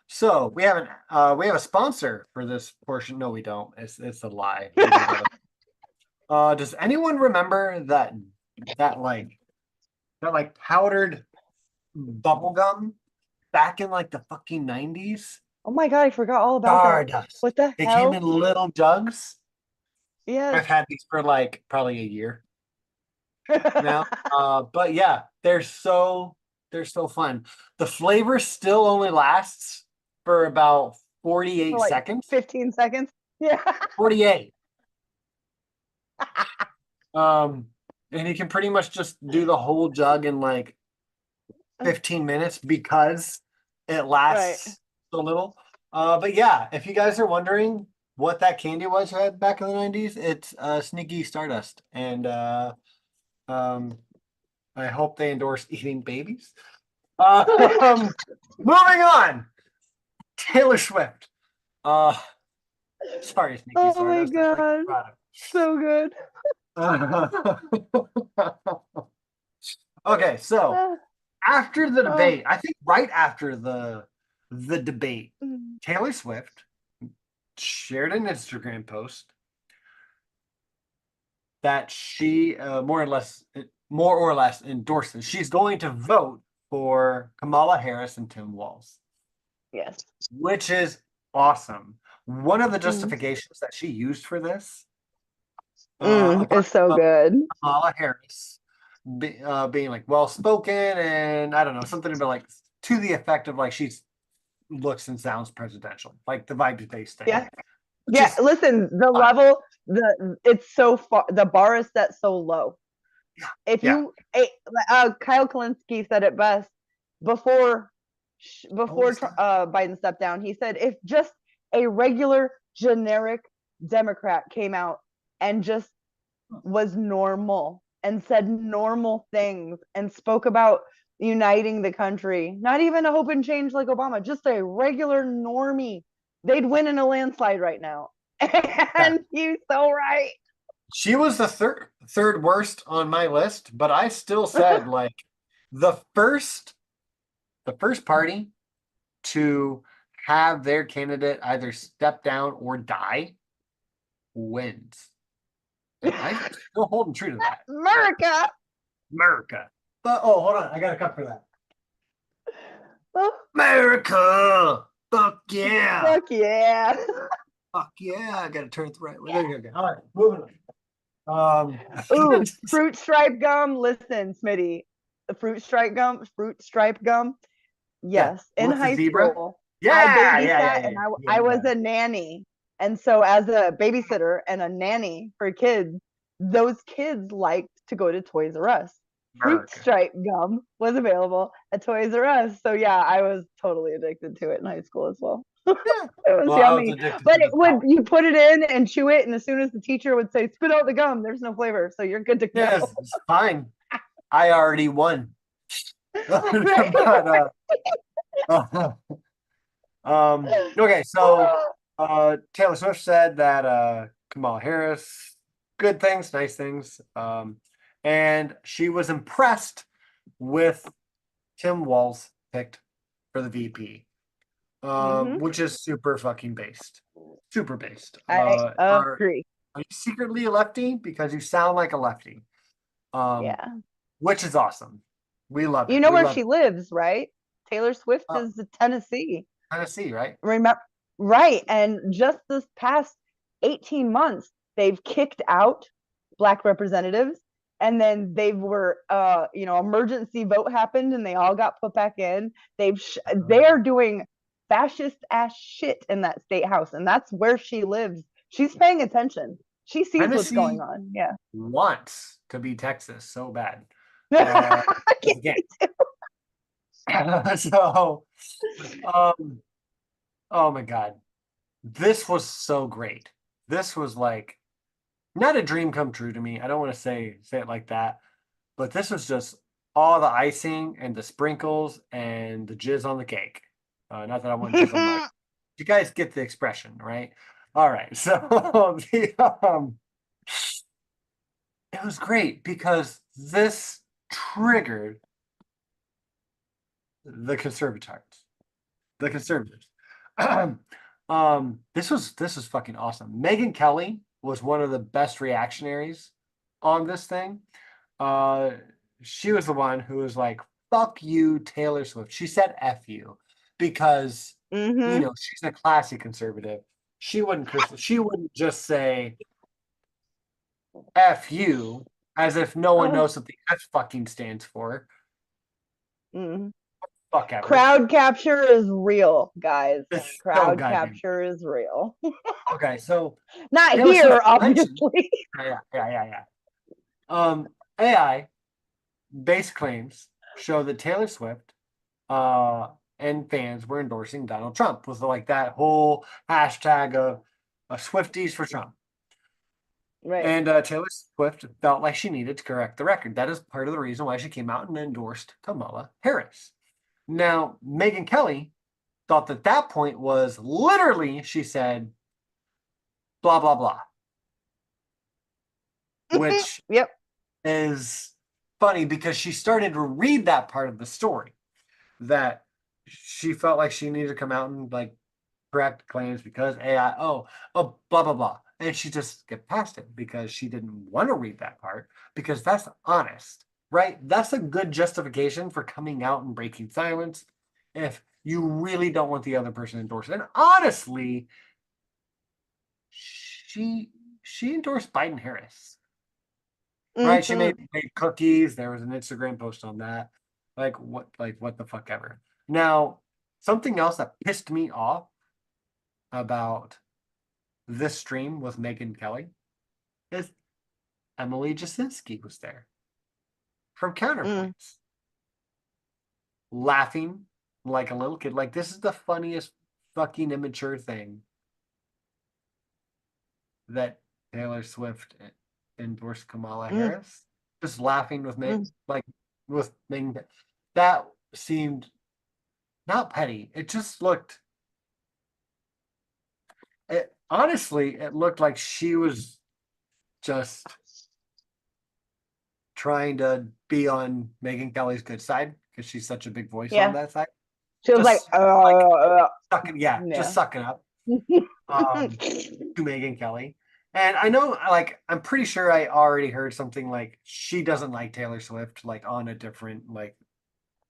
So we have a sponsor for this portion. No, we don't. It's a lie. We don't have does anyone remember that powdered bubble gum back in like the fucking 90s? Oh my God, I forgot all about that. Stardust. What the They came in hell? little jugs. Yes. I've had these for like probably a year now. But yeah, they're so fun. The flavor still only lasts for about For 48 like seconds. 15 seconds. Yeah. 48. Um, and you can pretty much just do the whole jug in like 15 minutes because it Right. lasts so little. But yeah, if you guys are wondering what that candy was had back in the 90s, it's Sneaky Stardust. And um, I hope they endorse eating babies. Um, moving on. Taylor Swift. Uh, sorry, Sneaky Oh my Stardust. I like God. the product. So good. Okay, so Ah, after the oh. debate, I think right after the debate, Mm. Taylor Swift shared an Instagram post that she more or less endorses. She's going to vote for Kamala Harris and Tim Walz, Yes. which is awesome. One of the Mm. justifications that she used for this, apart It's so from good. Kamala Harris being like well spoken and I don't know something about like to the effect of like she's looks and sounds presidential, like the vibes based thing, Yeah. which Yeah. is Listen, the fine. level, it's so far, the bar is set so low. If Yeah. you, Kyle Kalinske said it best before, Holy stuff. Biden stepped down. He said, if just a regular generic Democrat came out and just was normal and said normal things and spoke about uniting the country, not even a hope and change like Obama, just a regular normie, they'd win in a landslide right now. Yeah. And he's so right. She was the third worst on my list, but I still said like the first the first party to have their candidate either step down or die wins. And I'm still holding true to that. America. America. But oh, hold on, I got a cup for that. Oh, America. Fuck yeah. fuck yeah. Fuck yeah. I gotta turn it the right way. There you go. All right, moving on. Ooh, fruit stripe gum. Listen, Smitty, the fruit stripe gum. Yeah, Yes, in with the high zebra. school, I Yeah, yeah, yeah, babysat yeah, and yeah, I was yeah. a nanny. And so, as a babysitter and a nanny for kids, those kids liked to go to Toys R Us. fruit America. stripe gum was available at Toys R Us. So yeah, I was totally addicted to it in high school as well. Yeah. It was Well, I was yummy. addicted But to it the would powder. you put it in and chew it, and as soon as the teacher would say, spit out the gum, there's no flavor. So you're good to Yes, go. it's fine. I already won. Right. But okay, so Taylor Swift said that Kamala Harris, good things, nice things. And she was impressed with Tim Walz picked for the VP. Hmm. Which is super fucking based. Super based. I Are agree. you secretly a lefty? Because you sound like a lefty. Um, Yeah. which is awesome. We love You it. know We where love she it. lives, right? Taylor Swift Uh, is Tennessee. Tennessee, right? Remember, right? And just this past 18 months, they've kicked out black representatives, and then they were, emergency vote happened, and they all got put back in. They are doing fascist ass shit in that state house, and that's where she lives. She's paying attention. She sees what's going Tennessee on. Yeah. wants to be Texas so bad. I But can't again, so um, oh my God, this was so great. This was like not a dream come true to me. I don't want to say it like that, but this was just all the icing and the sprinkles and the jizz on the cake. Not that I want jizz on my. You guys get the expression, right? All right. So it was great because this triggered the conservatives. The conservatives. This was fucking awesome. Megyn Kelly was one of the best reactionaries on this thing. Uh, she was the one who was like, "Fuck you, Taylor Swift." She said "F you" because Hmm. she's a classy conservative. She wouldn't just say "F you" as if no one Oh. knows what the F fucking stands for. Mm. Fuck ever. Crowd capture is real, guys. It's so Crowd goddamn. capture is real. Okay, so Not Taylor here, Swift mentioned, obviously. yeah. AI base claims show that Taylor Swift uh, and fans were endorsing Donald Trump with like that whole hashtag of Swifties for Trump. Right. And Taylor Swift felt like she needed to correct the record. That is part of the reason why she came out and endorsed Kamala Harris. Now, Megyn Kelly thought that that point was literally, she said, blah, blah, blah, which Yep. is funny because she started to read that part of the story that she felt like she needed to come out and like correct claims because AI, blah, blah, blah. And she just skipped past it because she didn't want to read that part because that's honest, right? That's a good justification for coming out and breaking silence if you really don't want the other person endorsed. And honestly, she she endorsed Biden Harris, right? She Hmm. made cookies. There was an Instagram post on that. Like what the fuck ever. Now, something else that pissed me off about this stream with Megyn Kelly is Emily Jasinski was there from Mm. Counterpoints, laughing like a little kid. Like this is the funniest fucking immature thing that Taylor Swift endorsed Kamala Mm. Harris. Just laughing with me, Mm. like with Megyn. That seemed not petty. It just looked. It honestly, it looked like she was just trying to be on Megyn Kelly's good side because she's such a big voice on Yeah. that side. She was like, Like just yeah. sucking up to Megyn Kelly. And I know, like, I'm pretty sure I already heard something like she doesn't like Taylor Swift, like on a different like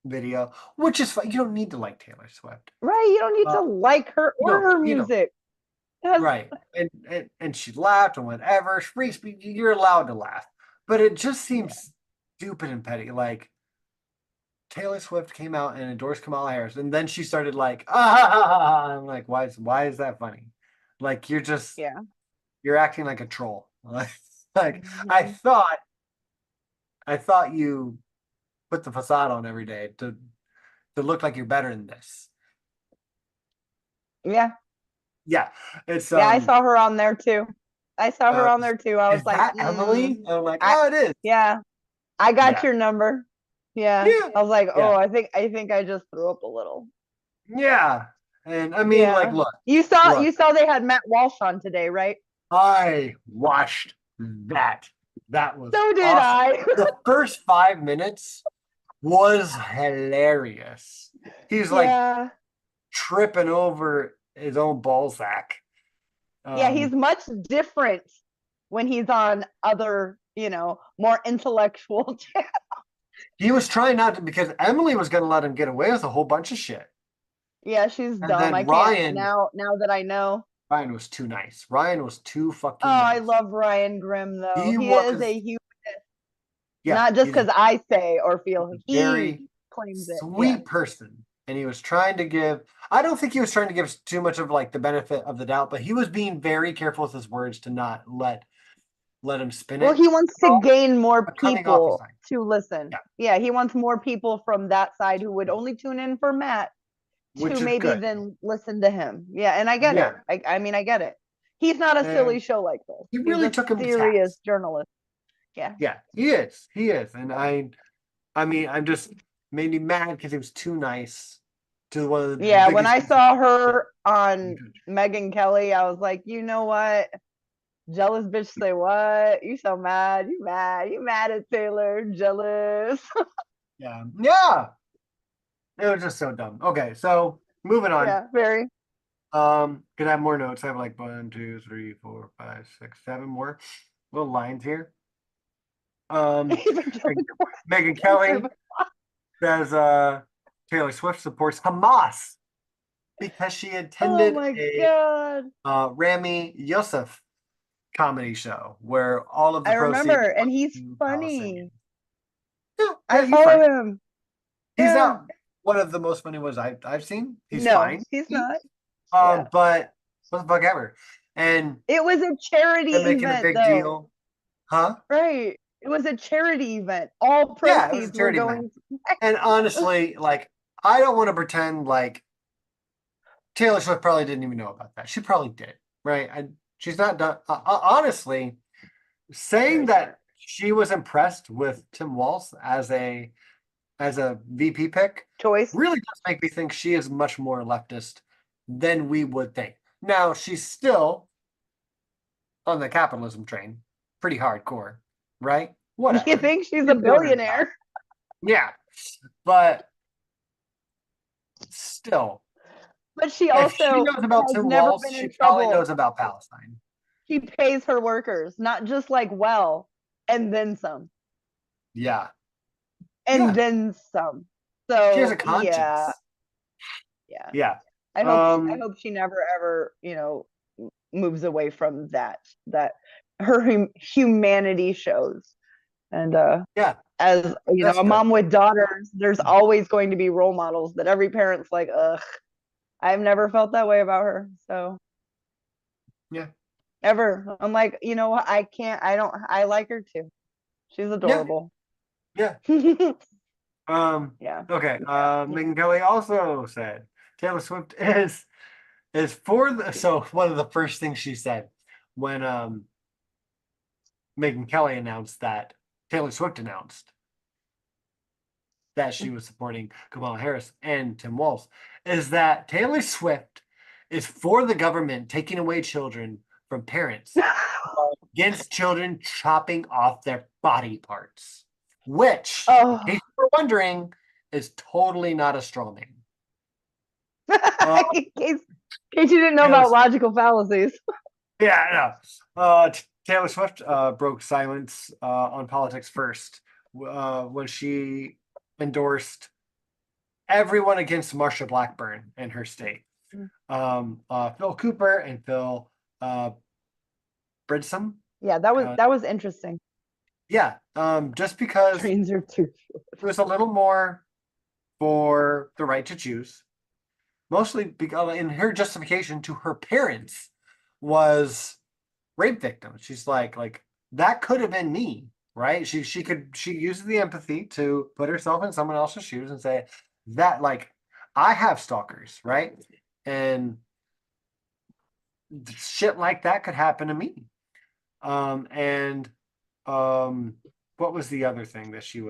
video, which is fine. You don't need to like Taylor Swift. Right. You don't need Uh, to like her or her you know, music. That's right? And she laughed and whatever. Free speech, you're allowed to laugh, but it just yeah. seems stupid and petty. Like Taylor Swift came out and endorsed Kamala Harris, and then she started like, ah, I'm like, why is that funny? Like Yeah. you're acting like a troll. Like I Mhm. thought I thought you put the facade on every day to look like you're better than this. Yeah. Yeah, it's Yeah, I saw her on there too. I saw her uh, on there too. I was is like, that Emily? I'm like, I oh, it is. yeah, I got Yeah, your number. Yeah. yeah, I was like, yeah, oh, I think I just threw up a little. yeah. And I mean, like, Yeah. look, You saw look. you saw they had Matt Walsh on today, right? I watched that. That was So did awesome. I. The first 5 minutes was hilarious. He's like Yeah. tripping over his own ball sack. Yeah, he's Um, much different when he's on other, more intellectual. he was trying not to because Emily was going to let him get away with a whole bunch of shit. Yeah, she's And dumb. then I can't now that I know. Ryan was too nice. Ryan was too Oh, fucking I nice. love Ryan Grimm though. He He is was, a human, yeah, not just he's because I say or feel. a He very claims it. Yeah. sweet person. And he was trying to give, I don't think he was trying to give too much of like the benefit of the doubt, but he was being very careful with his words to not let him spin Well, it. he wants to gain more But coming off as people nice. to listen. Yeah, Yeah, he wants more people from that side who would only tune in for Matt to which is maybe good. then listen to him. Yeah, and I get it. Yeah. I mean, I get it. He's not a silly And show like this. he He's really a took him to serious task. journalist. Yeah. Yeah, he is. He is. And I mean, I'm just made me mad because he was too nice to one of the Yeah, when biggest I pieces of saw shit her in the on country. Megan Kelly, I was like, you know what? Jealous bitch say what? You so mad. You mad. You mad at Taylor. Jealous. Yeah. Yeah. It was just so dumb. Okay, so moving on. Yeah, very. Could I have more notes? I have like 1, 2, 3, 4, 5, 6, 7 more little lines here. Um, Even Meg- Kelly Megan Clarkson. Kelly says Taylor Swift supports Hamas because she Oh attended my a God. Rami Youssef comedy show where all of the I remember, proceeds and went he's to Palestinians. funny. Yeah, I yeah, he's follow fine. him. He's Yeah. not one of the most funny ones I've seen. He's No, fine. he's not. Yeah. But what the fuck ever. And It was a they're charity making a event, big though. deal. Huh? Right. It was a charity event. All Yeah, it was a proceeds were charity event. going And to. honestly, like, I don't want to pretend like Taylor Swift probably didn't even know about that. She probably did, right? She's not done. Honestly, saying Very that smart she was impressed with Tim Walz as a VP pick choice. really does make me think she is much more leftist than we would think. Now, she's still on the capitalism train, pretty hardcore, right? You Whatever. think she's a She's doing her job. billionaire? Yeah, but still, But she if she also knows about has Tim never Walz, been she in probably trouble. knows about Palestine. She pays her workers, not just like well, and then some, Yeah, and yeah. then some. She has a So yeah, conscience. yeah. Yeah. I hope she never ever, moves away from that her humanity shows. And Yeah, as that's a good. mom with daughters, there's always going to be role models that every parent's like, ugh, I've never felt that way about her. So Yeah, ever. I'm like, you know what? I like her too. She's yeah, adorable. yeah. Yeah. Okay. Megan Kelly also said Taylor Swift is for the so one of the first things she said when Megan Kelly announced that Taylor Swift announced that she was supporting Kamala Harris and Tim Walz is that Taylor Swift is for the government taking away children from parents against children chopping off their body parts, which, in Oh, case you were wondering, is totally not a straw man. Uh, in case you didn't know Taylor, about logical fallacies. yeah, no. Taylor Swift broke silence on politics first when she endorsed everyone against Marsha Blackburn in her state. Phil Cooper and Phil uh, Bridsom. Yeah, that was Uh, that was interesting. yeah, just because Trains are too it was a little more for the right to choose, mostly because in her justification to her parents was rape victims. She's like that could have been me, right? She uses the empathy to put herself in someone else's shoes and say that like I have stalkers, right? And shit like that could happen to me. And what was the other thing that she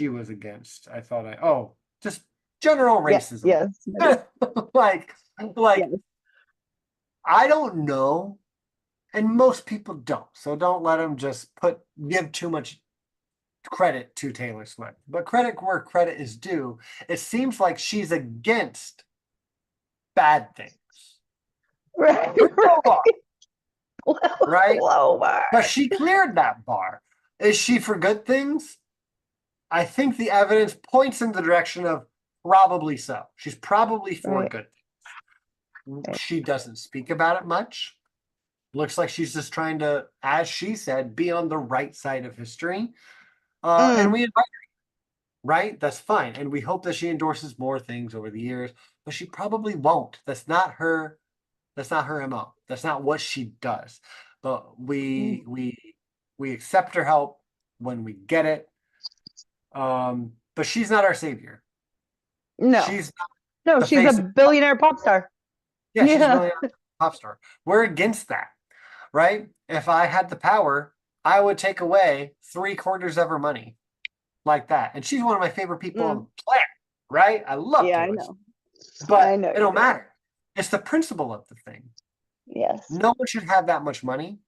was against? I thought just general Yeah, racism. yes, like like yes. I don't know, and most people don't. So don't let them just give too much credit to Taylor Swift. But credit where credit is due. It seems like she's against bad things. Right, Pretty low bar, right. right? Low bar. But she cleared that bar. Is she for good things? I think the evidence points in the direction of probably so. She's probably for Right, good things. right. She doesn't speak about it much. Looks like she's just trying to, as she said, be on the right side of history. And Mm, we invite her, right? That's fine. And we hope that she endorses more things over the years, but she probably won't. That's not her MO. That's not what she does. But mm. we accept her help when we get it. But she's not our savior. No, She's not no, the she's a face of billionaire pop star. yeah, she's a Yeah. billionaire pop star. We're against that, right? If I had the power, I would take away 3/4 of her money like that. And she's one of my favorite people on Mm, the planet, right? I love yeah, I Taylor Swift, know. I but know it you don't do. matter. It's the principle of the thing. Yes. No one should have that much money.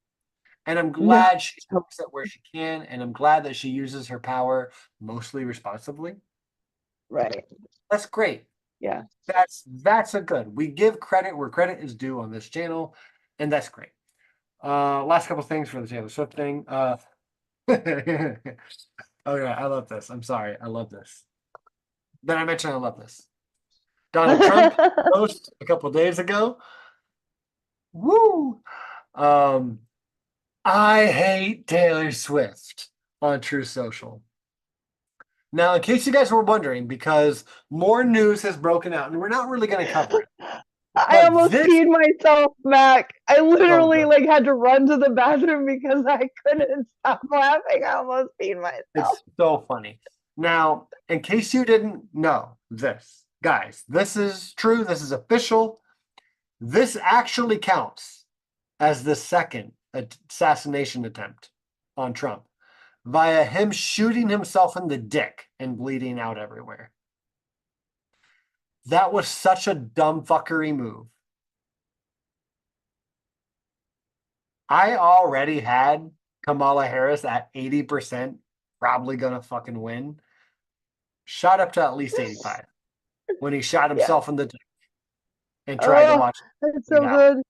And I'm No. glad she helps it where she can. And I'm glad that she uses her power mostly responsibly. Right. That's great. Yeah. That's a good. We give credit where credit is due on this channel, and that's great. Last couple things for the Taylor Swift thing. Oh yeah, I love this. I'm sorry, I love this. Then I mentioned I love this. Donald Trump post a couple days ago. Woo! Um, I hate Taylor Swift on True Social. Now, in case you guys were wondering, because more news has broken out, and we're not really going to cover it, I but almost this peed myself, Mac. I so literally good. like had to run to the bathroom because I couldn't stop laughing. I almost peed myself. It's so funny. Now, in case you didn't know this, guys, this is true. This is official. This actually counts as the second assassination attempt on Trump via him shooting himself in the dick and bleeding out everywhere. That was such a dumb fuckery move. I already had Kamala Harris at 80%, probably gonna fucking win. Shot up to at least 85 when he shot Yeah. himself in the dick and tried to Oh, watch it's it so out. good.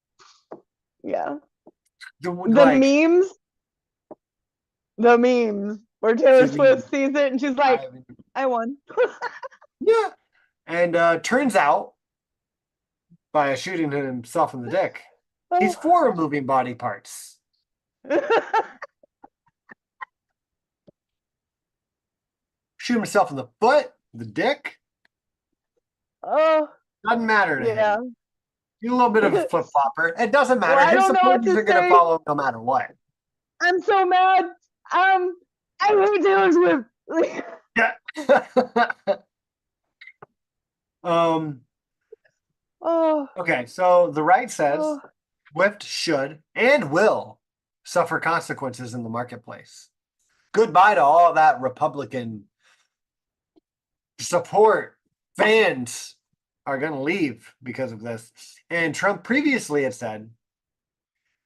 Yeah. The Like, memes, the memes where Taylor the Swift sees it and she's like, I, I won. yeah, and turns out by shooting himself in the dick, he's Oh. for removing body parts. Shoot himself in the foot, the dick, Oh, doesn't matter to yeah. him. He's a little bit of a flip flopper. It doesn't Well, matter. I His don't know what supporters to are going to say. follow him no matter what. I'm so mad. I hate Taylor Swift. Yeah. um. Oh, Okay, so the right says oh, Swift should and will suffer consequences in the marketplace. Goodbye to all that Republican support. Fans are going to leave because of this. And Trump previously had said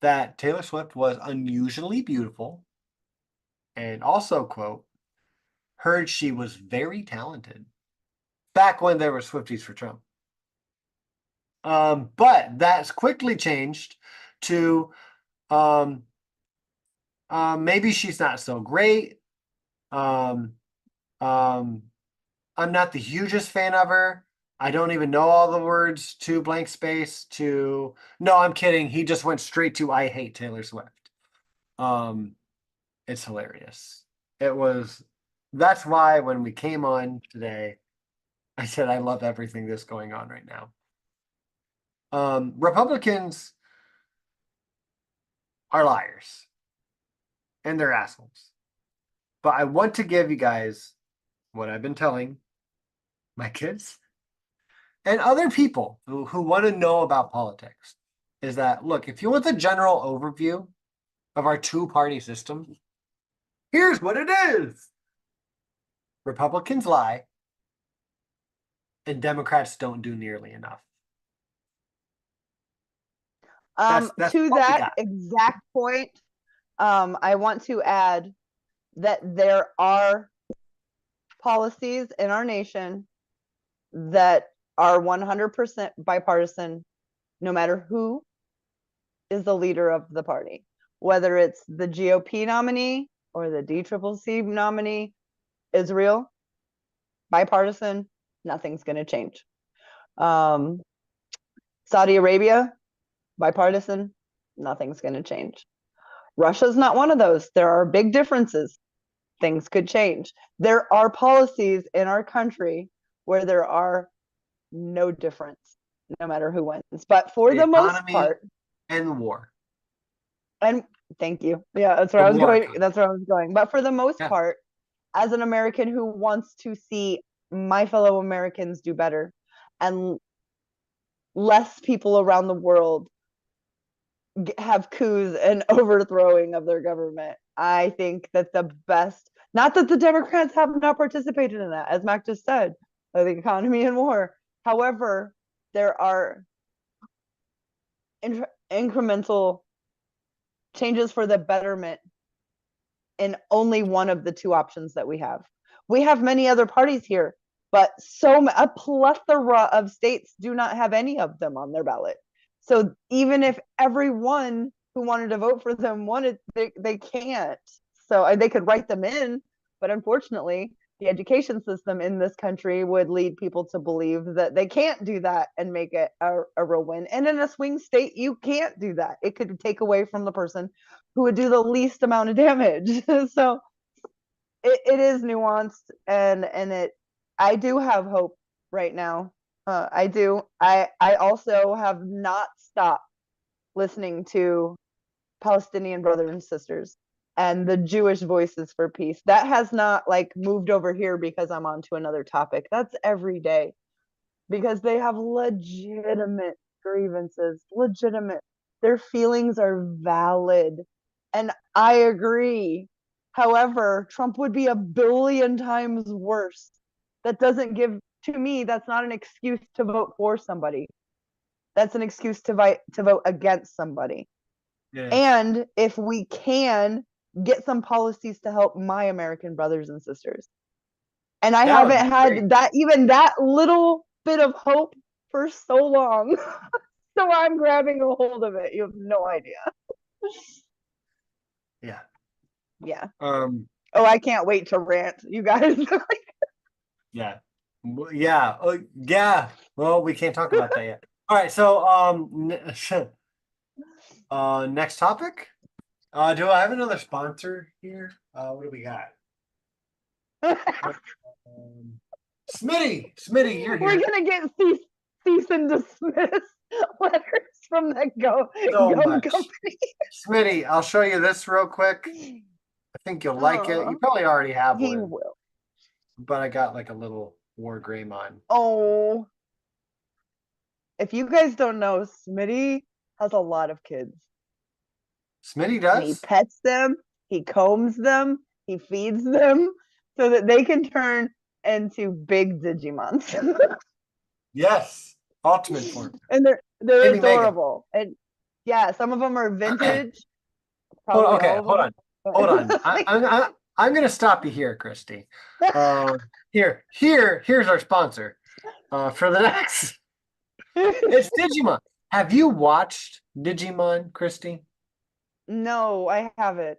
that Taylor Swift was unusually beautiful and also, quote, heard she was very talented back when there were Swifties for Trump. But that's quickly changed to um, maybe she's not so great. Um, um, I'm not the hugest fan of her. I don't even know all the words to blank space to no, I'm kidding. He just went straight to I hate Taylor Swift. Um, it's hilarious. It was that's why when we came on today, I said I love everything that's going on right now. Republicans are liars and they're assholes. But I want to give you guys what I've been telling my kids and other people who want to know about politics is that, look, if you want the general overview of our two-party system, here's what it is. Republicans lie, and Democrats don't do nearly enough. That's To what we that got. exact point, I want to add that there are policies in our nation that are 100% bipartisan, no matter who is the leader of the party, whether it's the GOP nominee or the DCCC nominee. Israel, bipartisan, nothing's going to change. Saudi Arabia, bipartisan, nothing's going to change. Russia's not one of those. There are big differences. Things could change. There are policies in our country where there are no difference, no matter who wins. But for The the most economy part, and the war. and thank you. Yeah, that's where The I was war going. economy. That's where I was going. But for the most Yeah. part, as an American who wants to see my fellow Americans do better and less people around the world have coups and overthrowing of their government, I think that the best, not that the Democrats have not participated in that, as Mac just said, the economy and war. However, there are incremental changes for the betterment in only one of the two options that we have. We have many other parties here, but a plethora of states do not have any of them on their ballot. So even if everyone who wanted to vote for them wanted, they can't. So they could write them in, but unfortunately, the education system in this country would lead people to believe that they can't do that and make it a real win. And in a swing state, you can't do that. It could take away from the person who would do the least amount of damage. So it is nuanced, and I do have hope right now. I do. I also have not stopped listening to Palestinian brothers and sisters and the Jewish voices for peace. That has not like moved over here because I'm on to another topic. That's every day because they have legitimate grievances, legitimate. Their feelings are valid. And I agree. However, Trump would be a billion times worse. That doesn't give, to me, that's not an excuse to vote for somebody. That's an excuse to vote against somebody. It is. And if we can get some policies to help my American brothers and sisters. And I That would haven't be great. had that, even that little bit of hope for so long. So I'm grabbing a hold of it. You have no idea. Yeah. Yeah. Um. Oh, I can't wait to rant, you guys. Yeah. Yeah. Yeah. Well, we can't talk about that yet. All right. So, next topic. Do I have another sponsor here? What do we got? Um, Smitty, you're We're here. gonna get cease and dismiss letters from the So gum much. company. Smitty, I'll show you this real quick. I think you'll like it. You probably already have He one, will. but I got like a little War Greymon. Oh, if you guys don't know, Smitty has a lot of kids. Smitty And he does? pets them, he combs them, he feeds them so that they can turn into big Digimons. Yes. Ultimate form. And they're Maybe Mega. adorable. And yeah, some of them are vintage, Hold on, probably okay, all of hold them. on. Hold on. Like, I'm gonna stop you here, Christy. Here's our sponsor. For the next it's Digimon. Have you watched Digimon, Christy? no, I haven't.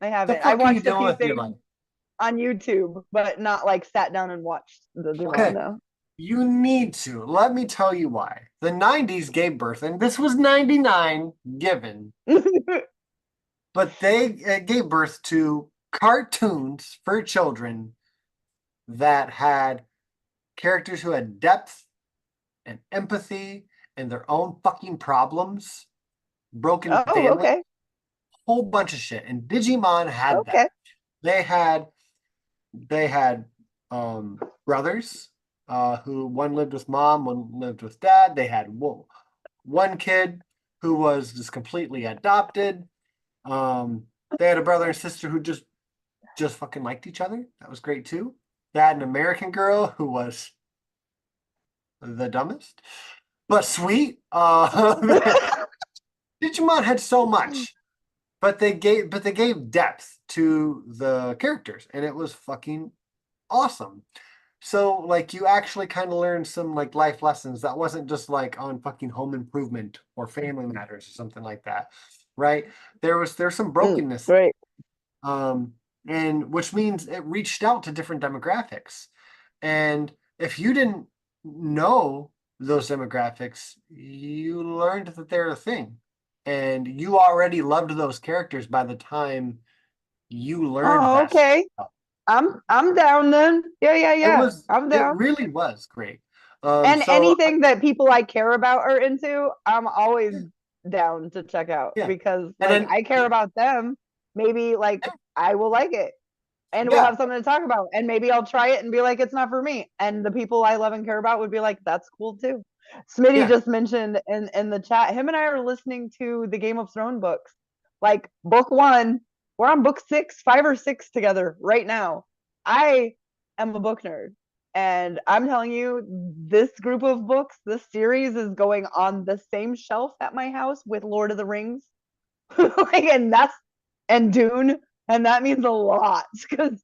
I The haven't. I fuck are you watched a doing few with your things life? on YouTube, but not like sat down and watched the Digimon. Okay, No. you need to. Let me tell you why. The 90s gave birth, and this was 99 given, but they gave birth to cartoons for children that had characters who had depth and empathy and their own fucking problems, broken Oh, family, okay. whole bunch of shit. And Digimon had that. Okay. They had they had brothers who one lived with mom, one lived with dad. They had one kid who was just completely adopted. Um, they had a brother and sister who just fucking liked each other. That was great too. They had an American girl who was the dumbest, but sweet. Digimon had so much, but they gave depth to the characters, and it was fucking awesome. So like you actually kind of learned some like life lessons that wasn't just like on fucking Home Improvement or Family Matters or something like that, right? There's some brokenness, Right. um, and which means it reached out to different demographics. And if you didn't know those demographics, you learned that they're a thing, and you already loved those characters by the time you learned Oh, that okay. stuff. I'm down then. Yeah, yeah, It yeah. was I'm it down. really was great. And So anything that people I care about are into, I'm always down to check out yeah, because and like then I care about them. Maybe like I will like it and we'll yeah, have something to talk about. And maybe I'll try it and be like, it's not for me. And the people I love and care about would be like, that's cool too. Smitty yeah, just mentioned in the chat, him and I are listening to the Game of Thrones books. Like book one, we're on book six, five or six together right now. I am a book nerd. And I'm telling you, this group of books, this series is going on the same shelf at my house with Lord of the Rings. Like, and Dune. And that means a lot because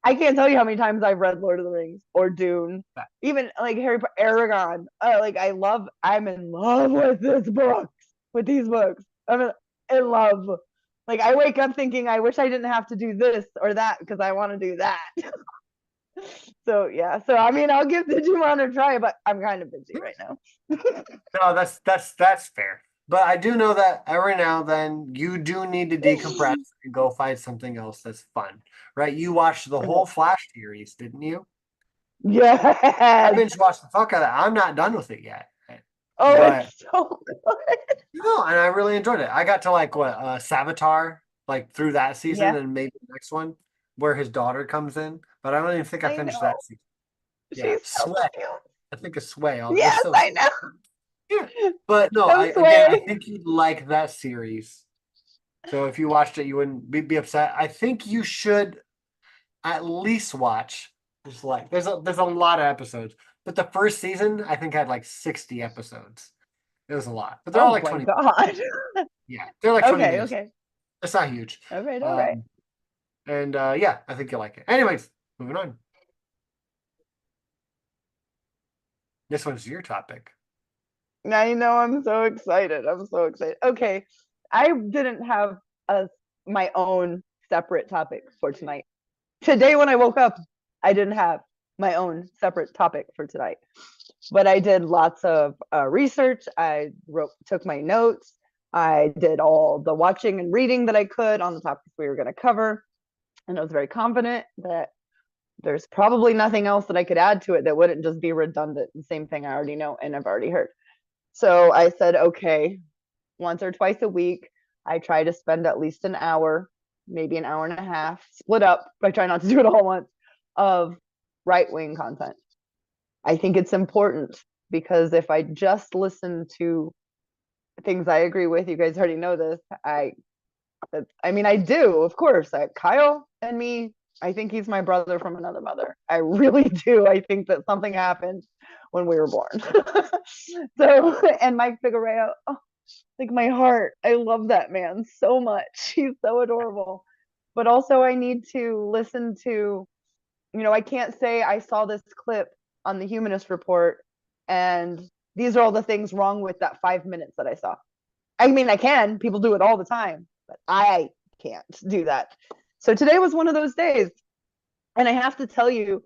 I can't tell you how many times I've read Lord of the Rings or Dune, even like Harry Potter, Aragon. Like I'm in love with this book, with these books. I'm in love. Like I wake up thinking, I wish I didn't have to do this or that because I want to do that. So yeah, so I mean, I'll give Digimon a try, but I'm kind of busy right now. no, that's fair. But I do know that every now and then you do need to decompress and go find something else that's fun, right? You watched the whole Flash series, didn't you? I Yes. binge watched the fuck out of that. I'm not done with it yet, Oh, but it's so good. no, and I really enjoyed it. I got to like what Savitar, like through that season, Yeah, and maybe the next one where his daughter comes in. But I don't even think I I finished know. that season. Yeah, She's so Sway. cute. I think it's Sway. They're Yes, so I know. yeah. But no, I'm I sway. think you'd like that series. So if you watched it, you wouldn't be upset. I think you should at least watch. Just like there's a lot of episodes, but the first season I think had like 60 episodes. It was a lot, but they're all Oh like my 20. God. Yeah, they're like 20 Okay, minutes. okay. It's not huge. All right, all right. Um, and yeah, I think you'll like it. Anyways, moving on. This one's your topic. I know I'm so excited. I'm so excited. Okay. I didn't have a my own separate topic for tonight. Today when I woke up, I didn't have my own separate topic for tonight. But I did lots of research. I took my notes. I did all the watching and reading that I could on the topics we were going to cover. And I was very confident that there's probably nothing else that I could add to it that wouldn't just be redundant. The same thing I already know and I've already heard. So I said, okay, once or twice a week, I try to spend at least an hour, maybe an hour and a half, split up. I try not to do it all at once, of right wing content. I think it's important because if I just listen to things I agree with, you guys already know this. I mean, I do, of course. Kyle and me, I think he's my brother from another mother. I really do. I think that something happened when we were born. So, and Mike Figueroa, oh, like my heart. I love that man so much. He's so adorable. But also, I need to listen to, I can't say I saw this clip on the Humanist Report and these are all the things wrong with that 5 minutes that I saw. I mean, I can, people do it all the time, but I can't do that. So today was one of those days. And I have to tell you,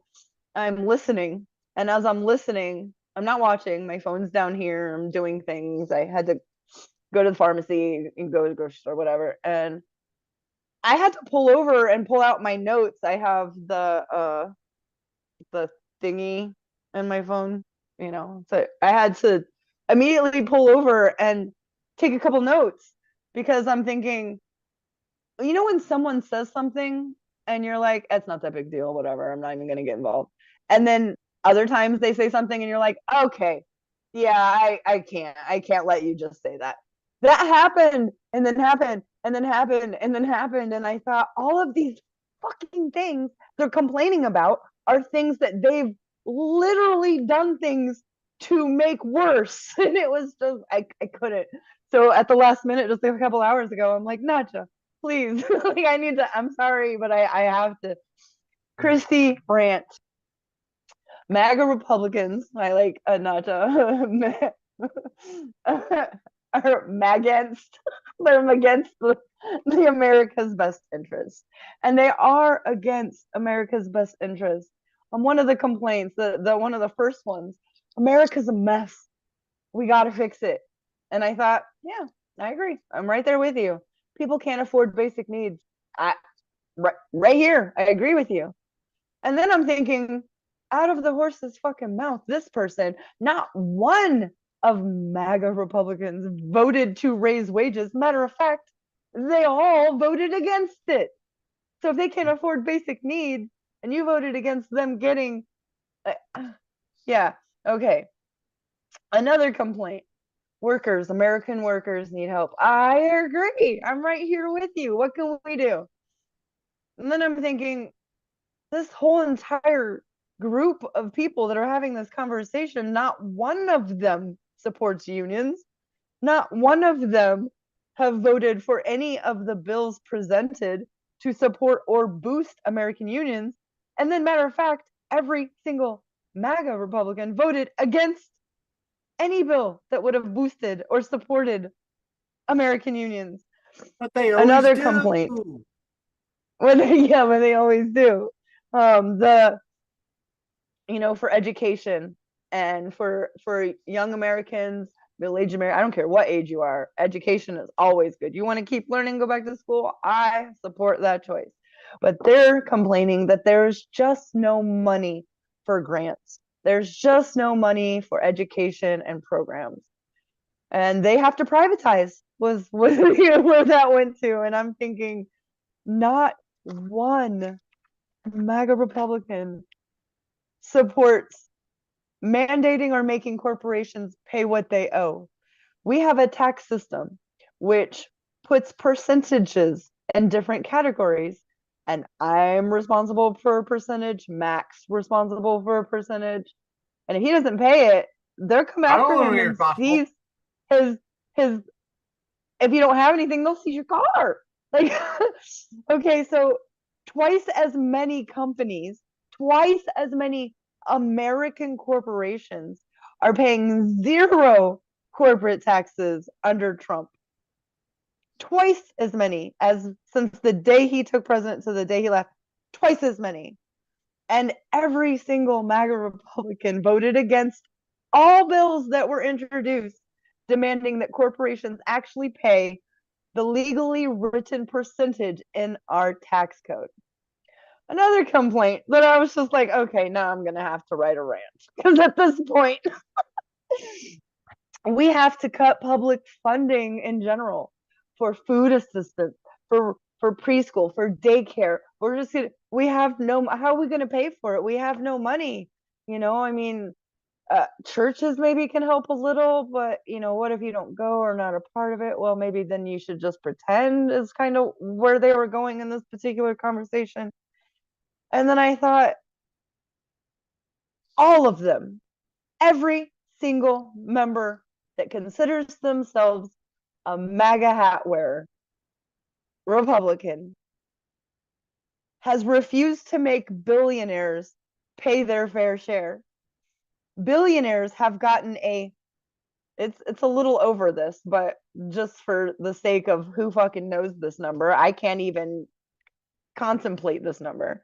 I'm listening. And as I'm listening, I'm not watching. My phone's down here. I'm doing things. I had to go to the pharmacy and go to the grocery store, whatever. And I had to pull over and pull out my notes. I have the thingy in my phone, So I had to immediately pull over and take a couple notes because I'm thinking, when someone says something and you're like, it's not that big deal, whatever. I'm not even gonna get involved. And then other times they say something and you're like, okay, yeah, I can't let you just say that. That happened and then happened and then happened and then happened. And I thought all of these fucking things they're complaining about are things that they've literally done things to make worse. And it was just I couldn't. So at the last minute, just a couple hours ago, I'm like, Nacha, please. Like I need to, I'm sorry, but I have to. Christy rant. MAGA Republicans, I like Nacha, are MAGAnst. They're against the America's best interest. And they are against America's best interest. One of the complaints, the one of the first ones, America's a mess. We got to fix it. And I thought, yeah, I agree. I'm right there with you. People can't afford basic needs. I right here, I agree with you. And then I'm thinking, out of the horse's fucking mouth, this person, not one of MAGA Republicans voted to raise wages. Matter of fact, they all voted against it. So if they can't afford basic needs and you voted against them getting, yeah, okay. Another complaint. Workers, American workers need help. I agree. I'm right here with you. What can we do? And then I'm thinking, this whole entire group of people that are having this conversation, not one of them supports unions. Not one of them have voted for any of the bills presented to support or boost American unions. And then, matter of fact, every single MAGA Republican voted against any bill that would have boosted or supported American unions. But they always Another do. complaint. Yeah, when they always do. The for education and for young Americans, middle-aged Americans, I don't care what age you are, education is always good. You want to keep learning, go back to school, I support that choice. But they're complaining that there's just no money for grants. There's just no money for education and programs. And they have to privatize was where that went to. And I'm thinking, not one MAGA Republican supports mandating or making corporations pay what they owe. We have a tax system which puts percentages in different categories, and I'm responsible for a percentage, Mac's responsible for a percentage, and if he doesn't pay it, they'll come I don't after know him who you're and responsible. seize his if you don't have anything, they'll seize your car. Like, okay, so twice as many companies, twice as many American corporations are paying zero corporate taxes under Trump. Twice as many as since the day he took president to the day he left. Twice as many. And every single MAGA Republican voted against all bills that were introduced demanding that corporations actually pay the legally written percentage in our tax code. Another complaint that I was just like, okay, now I'm going to have to write a rant. Because at this point, we have to cut public funding in general for food assistance, for preschool, for daycare. We're just gonna, we have no, how are we going to pay for it? We have no money. I mean, churches maybe can help a little, but what if you don't go or not a part of it? Well, maybe then you should just pretend is kind of where they were going in this particular conversation. And then I thought, all of them, every single member that considers themselves a MAGA hat wearer, Republican, has refused to make billionaires pay their fair share. Billionaires have gotten it's a little over this, but just for the sake of who fucking knows this number, I can't even contemplate this number.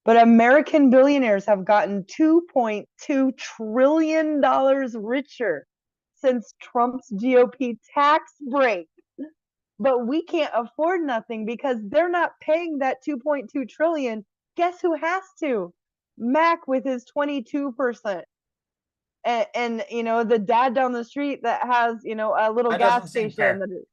But American billionaires have gotten $2.2 trillion richer since Trump's GOP tax break. But we can't afford nothing because they're not paying that 2.2 trillion. Guess who has to? Mac with his 22%. And the dad down the street that has a little That gas doesn't seem station fair. that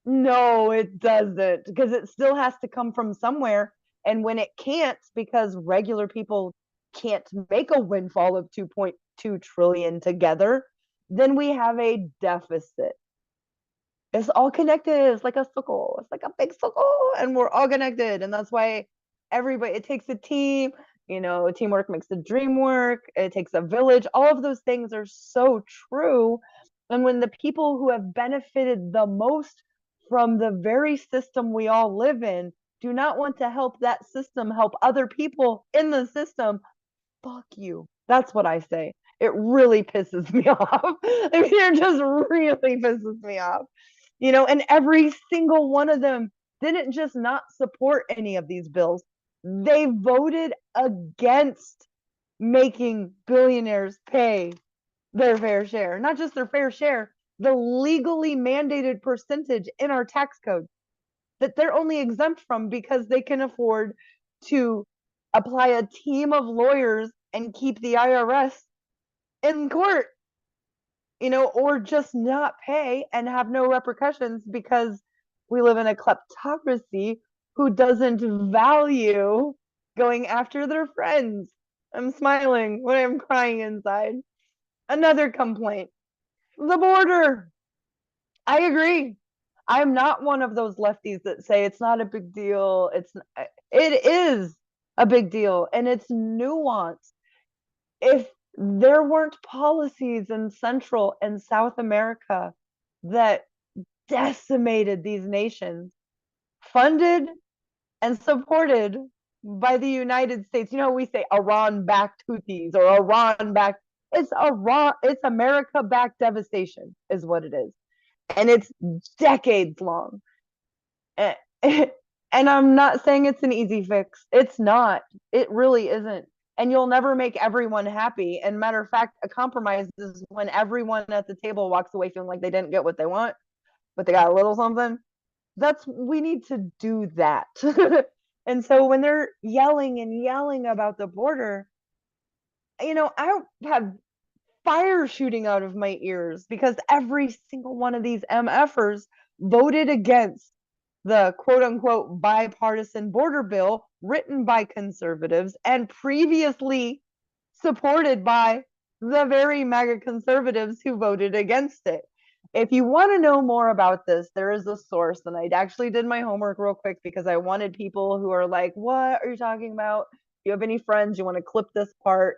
no, it doesn't, because it still has to come from somewhere. And when it can't, because regular people can't make a windfall of 2.2 trillion together, then we have a deficit. It's all connected. It's like a circle. It's like a big circle, and we're all connected. And that's why everybody, it takes a team. Teamwork makes the dream work. It takes a village. All of those things are so true. And when the people who have benefited the most from the very system we all live in do not want to help that system help other people in the system, fuck you. That's what I say. It really pisses me off. I mean, it just really pisses me off. And every single one of them didn't just not support any of these bills. They voted against making billionaires pay their fair share, not just their fair share, the legally mandated percentage in our tax code that they're only exempt from because they can afford to apply a team of lawyers and keep the IRS in court, or just not pay and have no repercussions because we live in a kleptocracy who doesn't value going after their friends. I'm smiling when I'm crying inside. Another complaint, the border. I agree. I'm not one of those lefties that say it's not a big deal. It is a big deal, and it's nuanced. If there weren't policies in Central and South America that decimated these nations, funded and supported by the United States, we say Iran backed Houthis or Iran backed, it's America backed devastation, is what it is. And it's decades long. And I'm not saying it's an easy fix. It's not. It really isn't. And you'll never make everyone happy. And matter of fact, a compromise is when everyone at the table walks away feeling like they didn't get what they want, but they got a little something. We need to do that. And so when they're yelling and yelling about the border, I have fire shooting out of my ears because every single one of these MFers voted against the quote unquote bipartisan border bill written by conservatives and previously supported by the very MAGA conservatives who voted against it. If you want to know more about this, there is a source, and I actually did my homework real quick because I wanted people who are like, what are you talking about? If you have any friends, you want to clip this part,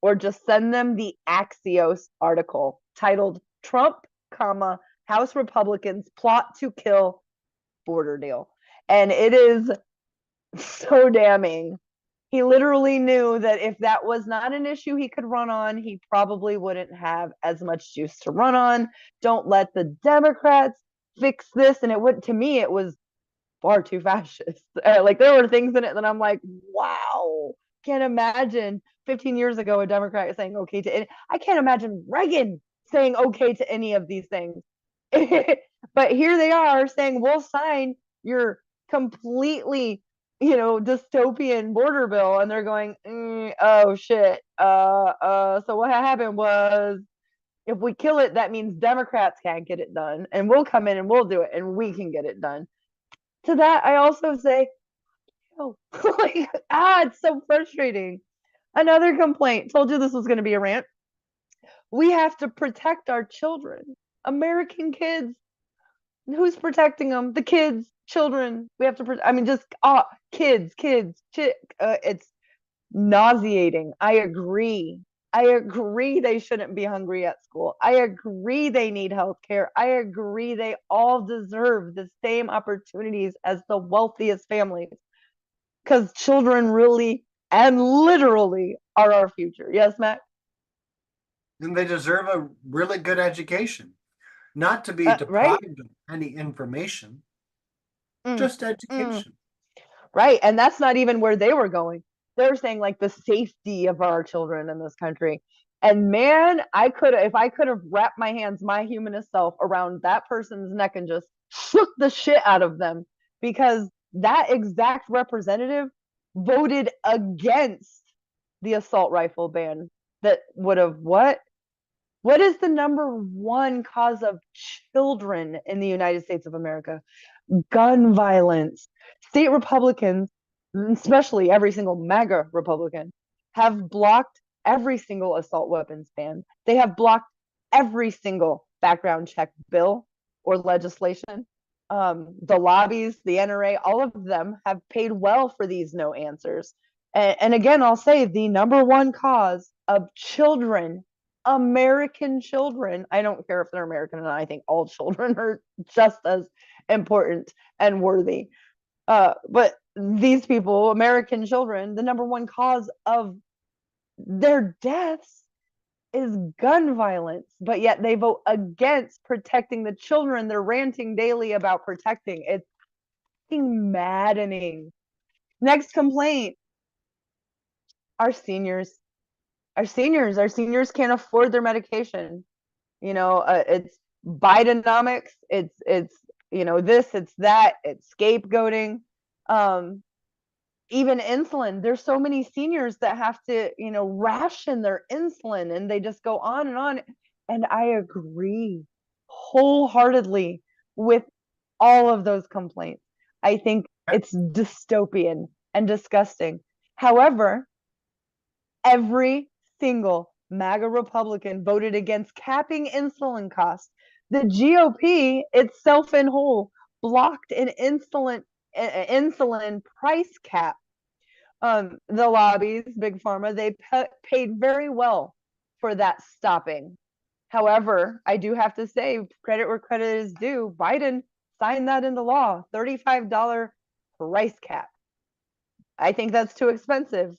or just send them the Axios article titled Trump, House Republicans Plot to Kill Border Deal. And it is so damning. He literally knew that if that was not an issue he could run on, he probably wouldn't have as much juice to run on. Don't let the Democrats fix this. And to me, it was far too fascist. Like there were things in it that I'm like, wow, can't imagine 15 years ago a Democrat saying okay to it. I can't imagine Reagan saying okay to any of these things. But here they are saying we'll sign your completely dystopian border bill, and they're going oh shit, so what happened was if we kill it, that means Democrats can't get it done, and we'll come in and we'll do it and we can get it done. To that I also say, oh, like, it's so frustrating. Another complaint, told you this was going to be a rant. We have to protect our children, American kids. Who's protecting them? The kids, children. We have to. I mean, just kids. It's nauseating. I agree. They shouldn't be hungry at school. I agree they need health care. I agree they all deserve the same opportunities as the wealthiest families. Because children really and literally are our future. Yes, Matt? And they deserve a really good education, not to be Right? deprived of any information, Mm, just mm. education. Right. And that's not even where they were going. They're saying like the safety of our children in this country. And man, if I could have wrapped my humanist self around that person's neck and just shook the shit out of them, because that exact representative voted against the assault rifle ban that would have what? What is the number one cause of children in the United States of America? Gun violence. State Republicans especially every single MAGA Republican, have blocked every single assault weapons ban. They have blocked every single background check bill or legislation. The lobbies, the NRA, all of them have paid well for these no answers. And again, I'll say the number one cause of children, American children, I don't care if they're American or not, I think all children are just as important and worthy. But these people, American children, the number one cause of their deaths is gun violence, but yet they vote against protecting the children they're ranting daily about protecting. It's maddening. Next complaint, our seniors. Our seniors can't afford their medication. It's Bidenomics. It's this, it's that, it's scapegoating. Um, Even insulin, there's so many seniors that have to ration their insulin, and they just go on and on. And I agree wholeheartedly with all of those complaints. I think it's dystopian and disgusting. However, every single MAGA Republican voted against capping insulin costs. The GOP itself in whole blocked an insulin price cap. The lobbies, big pharma, they paid very well for that stopping. However, I do have to say, credit where credit is due. Biden signed that into law, $35 price cap. I think that's too expensive,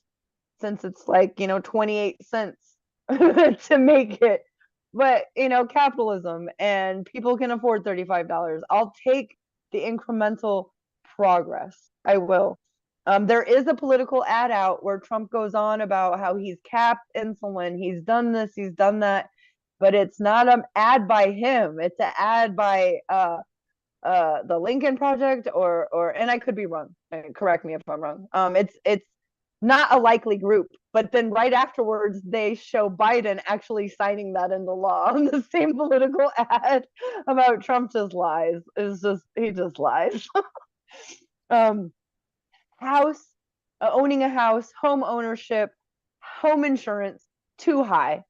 since it's like 28 cents to make it. But capitalism, and people can afford $35. I'll take the incremental progress. I will. There is a political ad out where Trump goes on about how he's capped insulin, he's done this, he's done that, but it's not an ad by him. It's an ad by the Lincoln Project, and I could be wrong. Correct me if I'm wrong. It's not a likely group. But then right afterwards, they show Biden actually signing that into law on the same political ad about Trump just lies. He just lies. um, House, owning a house, home ownership, home insurance, too high.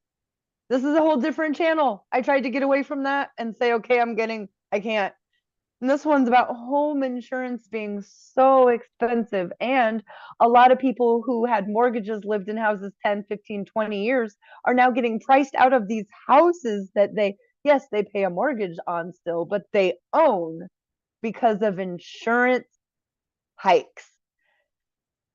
This is a whole different channel. I tried to get away from that and say, okay, I can't. And this one's about home insurance being so expensive. And a lot of people who had mortgages, lived in houses 10, 15, 20 years, are now getting priced out of these houses that yes, they pay a mortgage on still, but they own because of insurance hikes.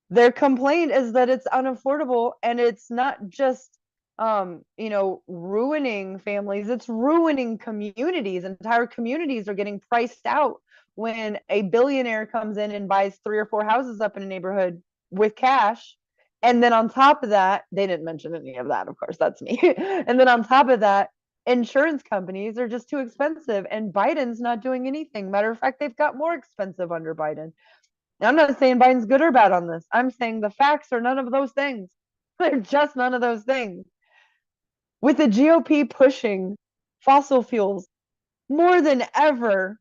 Their complaint is that it's unaffordable, and it's not just ruining families, it's ruining communities. Entire communities are getting priced out when a billionaire comes in and buys 3 or 4 houses up in a neighborhood with cash. And then on top of that, they didn't mention any of that, of course, that's me. And then on top of that, insurance companies are just too expensive, and Biden's not doing anything. Matter of fact, they've got more expensive under Biden. Now, I'm not saying Biden's good or bad on this. I'm saying the facts are none of those things. They're just none of those things. With the GOP pushing fossil fuels more than ever,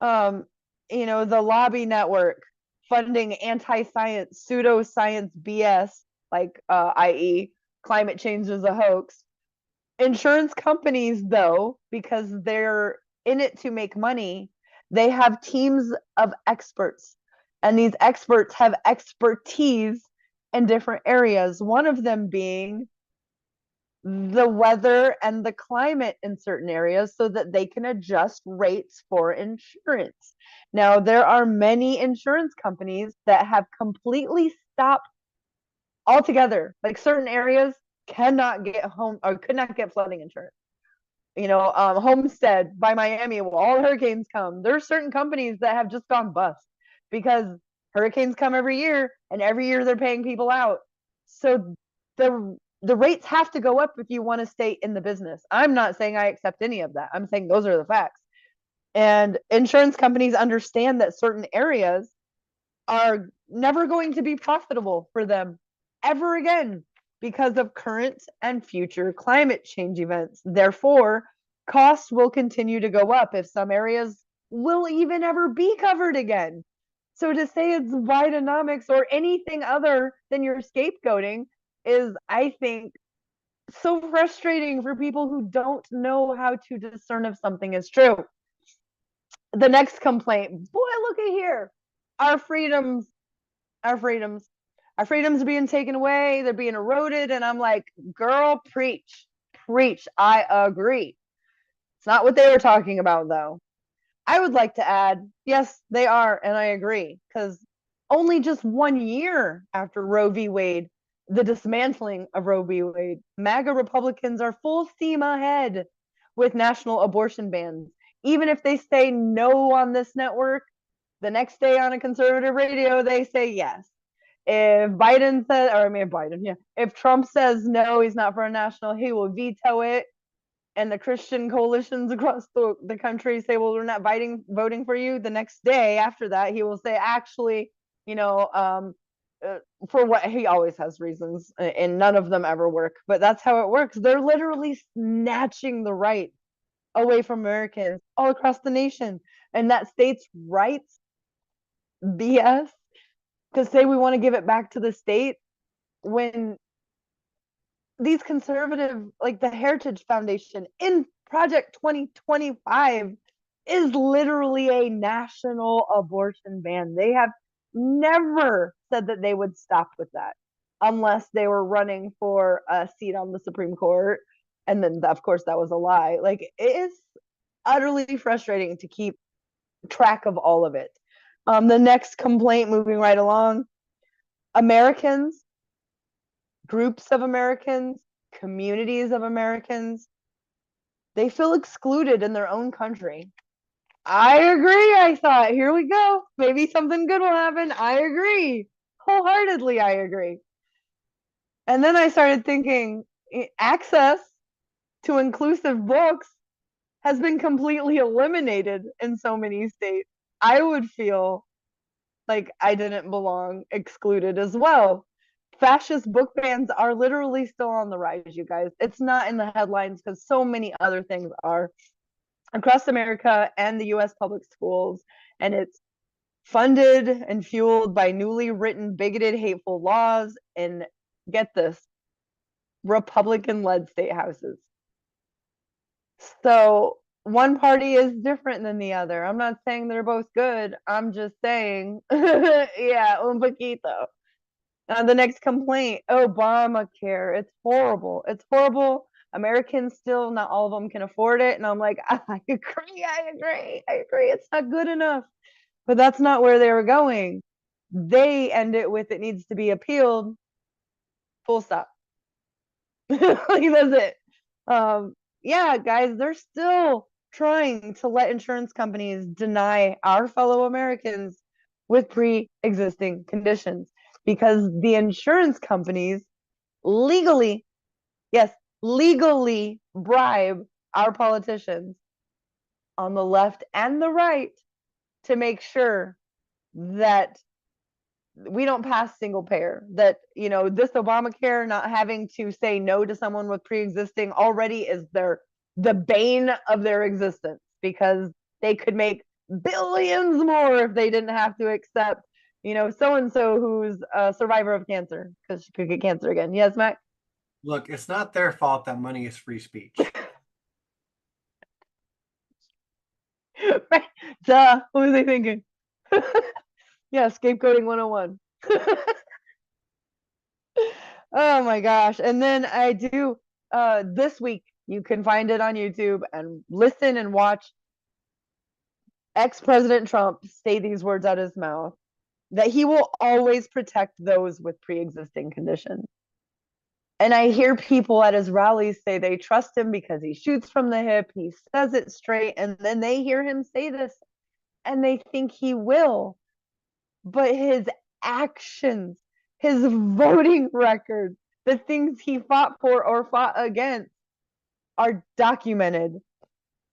the lobby network funding anti-science, pseudoscience BS, like i.e. climate change is a hoax. Insurance companies, though, because they're in it to make money, they have teams of experts, and these experts have expertise in different areas, one of them being the weather and the climate in certain areas, so that they can adjust rates for insurance. Now, there are many insurance companies that have completely stopped altogether. Like, certain areas cannot get home or could not get flooding insurance. Homestead by Miami, well, all hurricanes come. There are certain companies that have just gone bust because hurricanes come every year, and every year they're paying people out. So the rates have to go up if you want to stay in the business. I'm not saying I accept any of that. I'm saying those are the facts. And insurance companies understand that certain areas are never going to be profitable for them ever again because of current and future climate change events. Therefore, costs will continue to go up if some areas will even ever be covered again. So to say it's Bidenomics or anything other than your scapegoating is, I think, so frustrating for people who don't know how to discern if something is true. The next complaint, boy, look at here. Our freedoms, our freedoms, our freedoms are being taken away, they're being eroded. And I'm like, girl, preach, preach. I agree. It's not what they were talking about, though. I would like to add, yes, they are, and I agree, because only just 1 year after Roe v. Wade, the dismantling of Roe v. Wade, MAGA Republicans are full steam ahead with national abortion bans. Even if they say no on this network, the next day on a conservative radio, they say yes. If Biden says, or I mean, Biden, yeah, if Trump says no, he's not for a national, he will veto it, and the Christian coalitions across the country say, well, we're not voting for you, the next day after that, he will say, actually, you know, for what he always has reasons, and none of them ever work, but that's how it works. They're literally snatching the right away from Americans all across the nation. And that states' rights BS, to say we want to give it back to the state when these conservative, like the Heritage Foundation in Project 2025, is literally a national abortion ban. They have never said that they would stop with that unless they were running for a seat on the Supreme Court. And then, of course, that was a lie. Like, it is utterly frustrating to keep track of all of it. The next complaint, moving right along, Americans, groups of Americans, communities of Americans, they feel excluded in their own country. I agree. I thought, here we go. Maybe something good will happen. I agree. Wholeheartedly, I agree. And then I started thinking, access to inclusive books has been completely eliminated in so many states. I would feel like I didn't belong, excluded as well. Fascist book bans are literally still on the rise, you guys. It's not in the headlines because so many other things are across America and the US public schools. And it's funded and fueled by newly written, bigoted, hateful laws. And get this, Republican led state houses. So one party is different than the other. I'm not saying they're both good. I'm just saying, yeah, un poquito. The next complaint, Obamacare. It's horrible. It's horrible. Americans still, not all of them can afford it. And I'm like, I agree. I agree. I agree. It's not good enough. But that's not where they were going. They end it with, it needs to be appealed. Full stop. Like, that's it. Yeah, guys, they're still trying to let insurance companies deny our fellow Americans with pre-existing conditions, because the insurance companies legally, yes, legally bribe our politicians on the left and the right to make sure that we don't pass single payer, that, you know, this Obamacare, not having to say no to someone with pre-existing already is the bane of their existence, because they could make billions more if they didn't have to accept, you know, so and so who's a survivor of cancer because she could get cancer again. Yes, Mac. Look, it's not their fault that money is free speech. Right. Duh, what was I thinking? Yeah, scapegoating 101. Oh my gosh. And then I do, this week, you can find it on YouTube and listen and watch ex-President Trump say these words out of his mouth, that he will always protect those with pre-existing conditions. And I hear people at his rallies say they trust him because he shoots from the hip, he says it straight, and then they hear him say this and they think he will. But his actions, his voting record, the things he fought for or fought against are documented.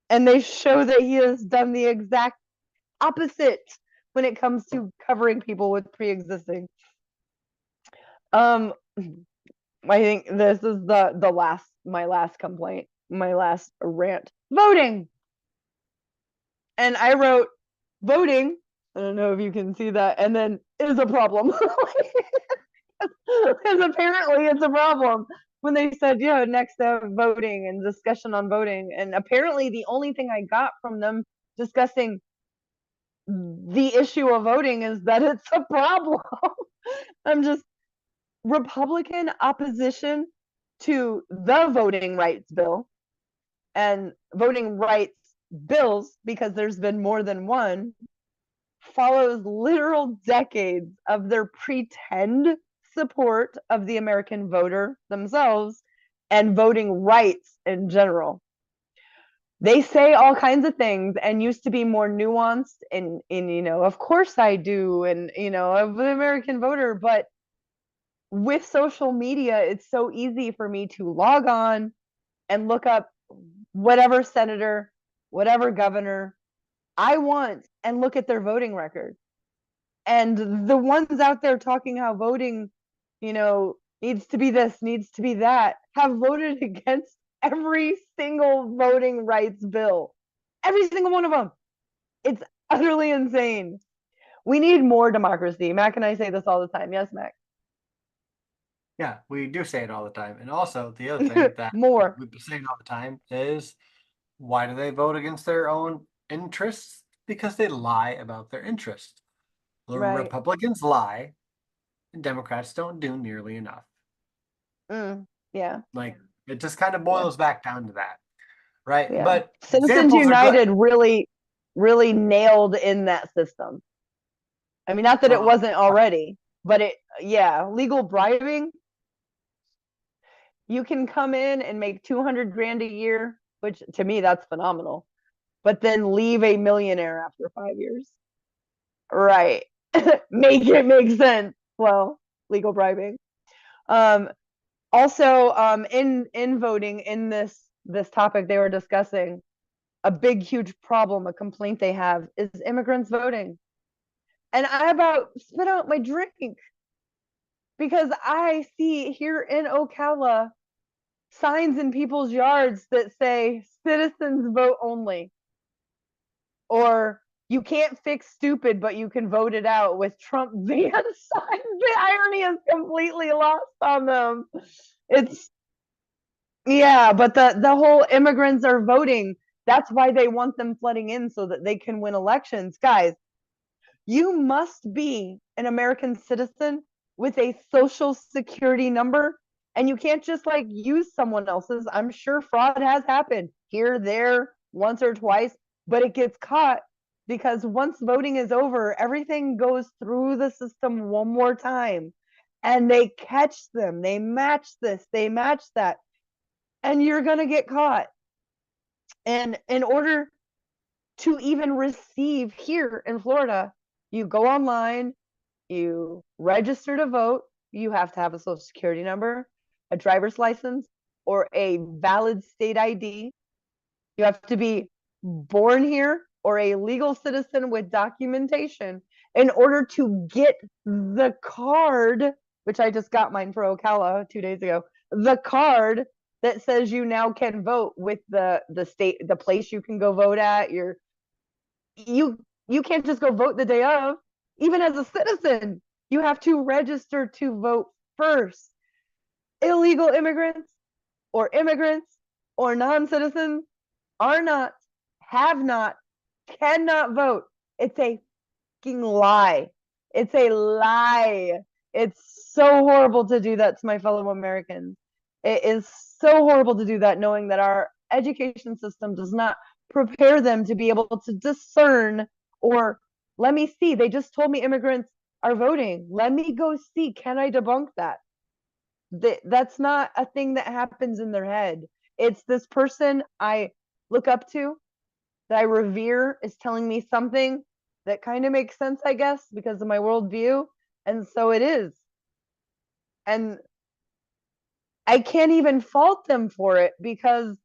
And they show that he has done the exact opposite when it comes to covering people with pre-existing. I think this is my last complaint, my last rant. Voting. And I wrote, voting I don't know if you can see that. And then is a problem. Because apparently it's a problem when they said, yeah, next voting and discussion on voting. And apparently the only thing I got from them discussing the issue of voting is that it's a problem. I'm just Republican opposition to the voting rights bill and voting rights bills, because there's been more than one, follows literal decades of their pretend support of the American voter themselves and voting rights in general. They say all kinds of things and used to be more nuanced in of course I do, and of the American voter. But with social media, it's so easy for me to log on and look up whatever senator, whatever governor I want and look at their voting record. And the ones out there talking how voting, needs to be this, needs to be that, have voted against every single voting rights bill. Every single one of them. It's utterly insane. We need more democracy. Mac and I say this all the time. Yes, Mac. Yeah, we do say it all the time. And also, the other thing that More. we've been saying all the time is, why do they vote against their own interests? Because they lie about their interests. The Right. Republicans lie, and Democrats don't do nearly enough. Yeah. Like, it just kind of Yeah. boils back down to that, right? Yeah. But Citizens examples are good. United really, really nailed in that system. I mean, not that it wasn't already, but legal bribing. You can come in and make 200 grand a year, which to me, that's phenomenal, but then leave a millionaire after 5 years. Right. Make it make sense. Well, legal bribing. Um, Also, in voting in this topic they were discussing, a big, huge problem, a complaint they have is immigrants voting. And I about spit out my drink because I see here in Ocala signs in people's yards that say citizens vote only, or you can't fix stupid, but you can vote it out, with Trump van signs. The irony is completely lost on them. It's Yeah, but the whole immigrants are voting. That's why they want them flooding in so that they can win elections. Guys, you must be an American citizen with a social security number, and you can't just like use someone else's. I'm sure fraud has happened here, there, once or twice, but it gets caught because once voting is over, everything goes through the system one more time and they catch them. They match this, they match that, and you're going to get caught. And in order to even receive here in Florida, you go online, you register to vote, you have to have a social security number, a driver's license, or a valid state ID. You have to be born here or a legal citizen with documentation in order to get the card, which I just got mine for Ocala 2 days ago, the card that says you now can vote with the state, the place you can go vote at. You can't just go vote the day of. Even as a citizen, you have to register to vote first. Illegal immigrants or non-citizens are not, have not, cannot vote. It's a fucking lie. It's a lie. It's so horrible to do that to my fellow Americans. It is so horrible to do that, knowing that our education system does not prepare them to be able to discern, or let me see, they just told me immigrants are voting. Let me go see, can I debunk that? That's not a thing that happens in their head. It's this person I look up to, that I revere, is telling me something that kind of makes sense, I guess, because of my worldview. And so it is. And I can't even fault them for it, because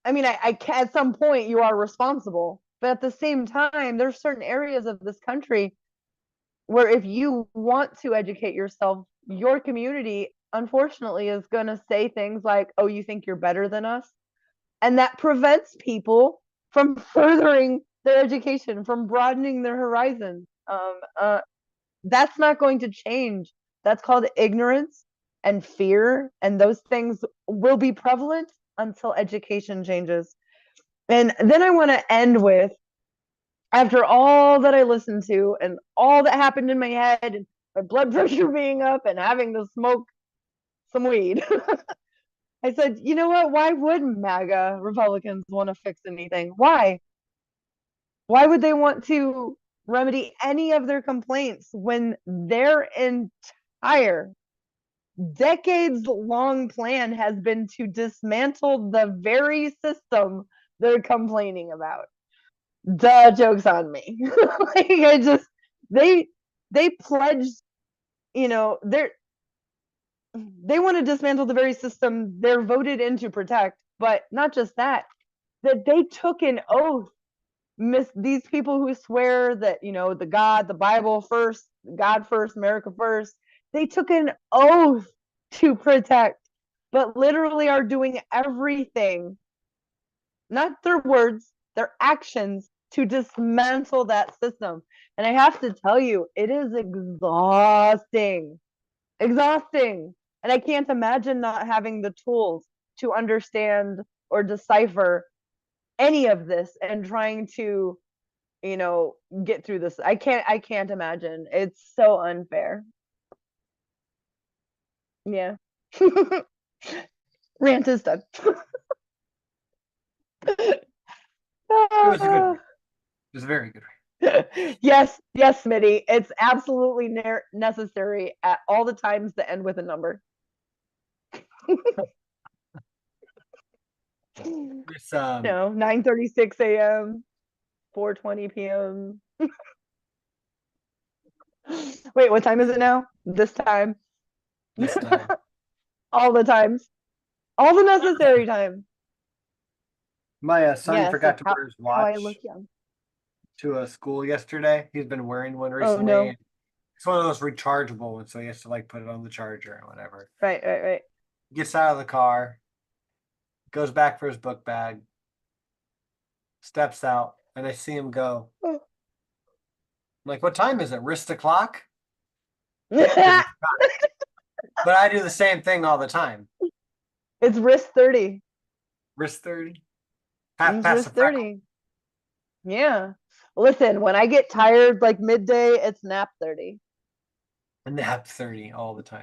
I mean, I can, at some point you are responsible, but at the same time, there's certain areas of this country where if you want to educate yourself, your community unfortunately is going to say things like, oh, you think you're better than us? And that prevents people from furthering their education, from broadening their horizons. That's not going to change. That's called ignorance and fear, and those things will be prevalent until education changes. And then I want to end with, after all that I listened to and all that happened in my head, and my blood pressure being up and having to smoke some weed, I said, you know what? Why would MAGA Republicans want to fix anything? Why? Why would they want to remedy any of their complaints when their entire decades long plan has been to dismantle the very system they're complaining about? Duh, joke's on me. Like, I just, they pledged, you know, they want to dismantle the very system they're voted in to protect. But not just that, that they took an oath. These people who swear that, you know, the Bible first, God first, America first, they took an oath to protect, but literally are doing everything, not their words, their actions, to dismantle that system. And I have to tell you, it is exhausting. Exhausting. And I can't imagine not having the tools to understand or decipher any of this and trying to, you know, get through this. I can't imagine. It's so unfair. Yeah. Rant is done. It was a good read. It was a very good read. Yes, yes, Smitty. It's absolutely necessary at all the times that end with a number. It's 9:36 a.m., 4:20 p.m. Wait, what time is it now? This time. this time. All the times. All the necessary time. My son Yes, forgot it's to how, wear his how I look watch young. to school yesterday. He's been wearing one Oh no. recently. It's one of those rechargeable ones, so he has to like put it on the charger or whatever. Right, right, right. Gets out of the car, goes back for his book bag, steps out, and I see him go. Oh. I'm like, what time is it? Wrist the clock? Because it's but I do the same thing all the time. It's wrist 30. Wrist 30. Half It's past wrist the freckle. 30. Yeah. Listen, when I get tired like midday, it's nap 30. And nap 30 all the time.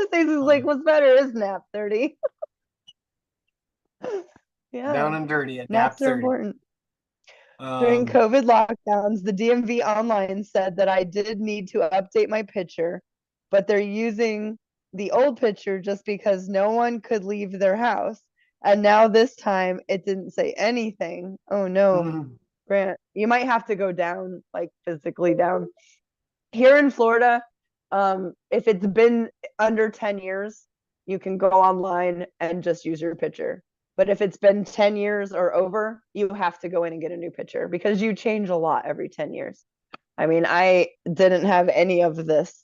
Stacey's like, what's better is nap 30. Yeah. Down and dirty at nap Naps are 30. important. During COVID lockdowns, the DMV online said that I did need to update my picture, but they're using the old picture just because no one could leave their house. And now this time it didn't say anything. Oh no, Grant, you might have to go down, like physically down. Here in Florida, if it's been under 10 years, you can go online and just use your picture. But if it's been 10 years or over, you have to go in and get a new picture because you change a lot every 10 years. I mean, I didn't have any of this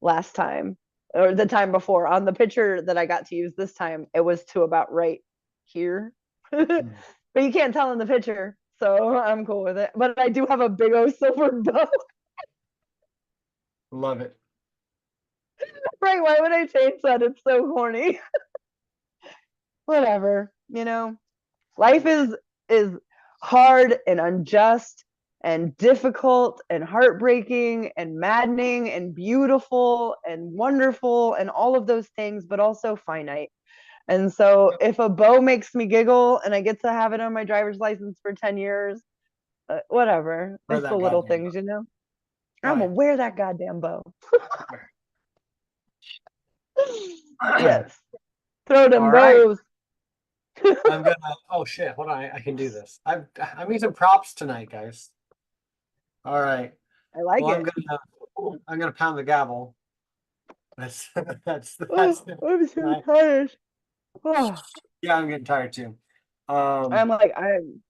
last time or the time before. On the picture that I got to use this time, it was to about right here. But you can't tell in the picture, so I'm cool with it. But I do have a big old silver bow. Love it. Right, why would I change that? It's so corny. Whatever, you know. Life is hard and unjust and difficult and heartbreaking and maddening and beautiful and wonderful and all of those things, but also finite. And so if a bow makes me giggle and I get to have it on my driver's license for 10 years, whatever. Wear It's the that little goddamn things, bow. you know. Oh, I'm yeah. gonna wear that goddamn bow. Yes. Throw them All right. bows. I'm gonna. Oh shit! Hold on. I can do this. I'm using props tonight, guys. All right. I like Well, it. I'm gonna pound the gavel. That's that's Oh, I'm so tired. Oh, yeah. I'm getting tired too. I'm like, I'm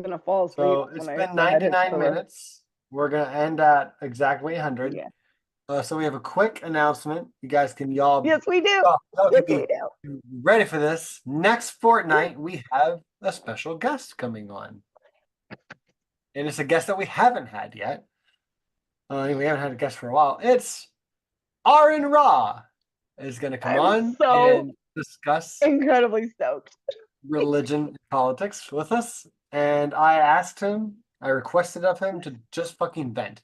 gonna fall asleep So it's when been my head hits 99 pillow. minutes. We're gonna end at exactly 100. Yeah. So we have a quick announcement. You guys can y'all Yes, we do. y'all Yes, can we do. be ready for this. Next fortnight, we have a special guest coming on. and it's a guest that we haven't had yet. We haven't had a guest for a while. It's Aaron Ra is going to come I'm on so and discuss incredibly stoked. religion and politics with us. And I requested of him to just fucking vent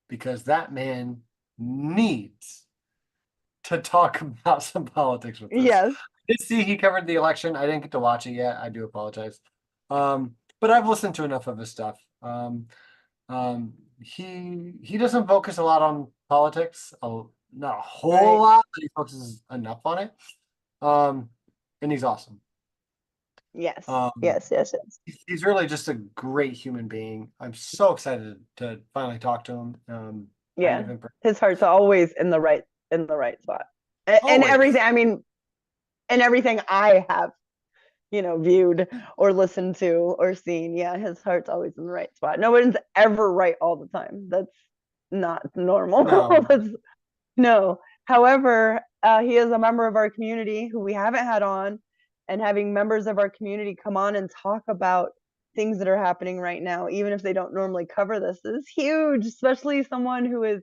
because that man needs to talk about some politics with us. Yes. I did see he covered the election. I didn't get to watch it yet. I do apologize. But I've listened to enough of his stuff. He doesn't focus a lot on politics, not a whole Right. lot, but he focuses enough on it. And he's awesome. Yes. Um, Yes. Yes. Yes. he's really just a great human being. I'm so excited to finally talk to him. Kind Yeah. of His heart's always in the right spot. And always. everything, I mean, and everything I have, viewed or listened to or seen, yeah, his heart's always in the right spot. No one's ever right all the time. That's not normal. No, That's no. However, he is a member of our community who we haven't had on, and having members of our community come on and talk about things that are happening right now, even if they don't normally cover this, is huge, especially someone who is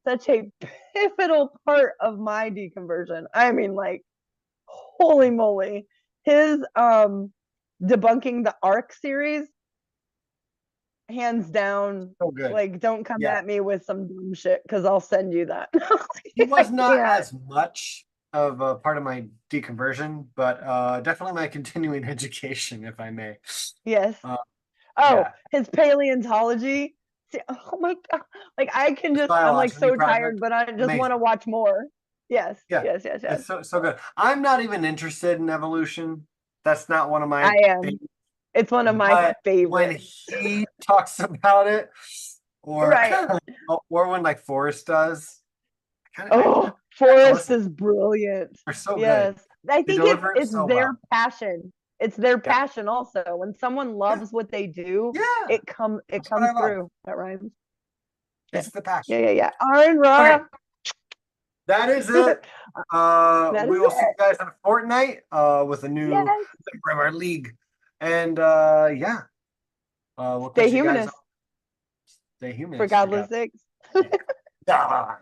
such a pivotal part of my deconversion. I mean, like, holy moly. His debunking the arc series, hands down, so good. like, don't come Yeah. at me with some dumb shit because I'll send you that. He was I not can't. as much of a part of my deconversion, but definitely my continuing education, if I may. Yes. Uh, Oh, yeah. his paleontology. See, oh my God. Like, I can This just, I'm like biology so tired, project, but I just want to amazing. watch more. Yes. Yeah, Yes. Yes. Yes. it's so good. I'm not even interested in evolution. That's not one of I my am. things. It's one of my But when favorites. he talks about it, or Right. or when like Forrest does, I Oh, Forrest listen. is brilliant. They're so good. Yes. I They think it's deliver it it's so their well. passion. It's their Yeah, passion also. When someone yeah, loves what they do, yeah. it That's what I comes love. through. That rhymes. Yeah. It's the Yeah, passion. yeah, yeah. Aaron Okay, Ra. that is it. That is We will see you it. guys in a fortnight with a new Yes. member of our league. And yeah, we'll Stay catch you guys. humanist Stay for humanist for godless God. sakes. Yeah.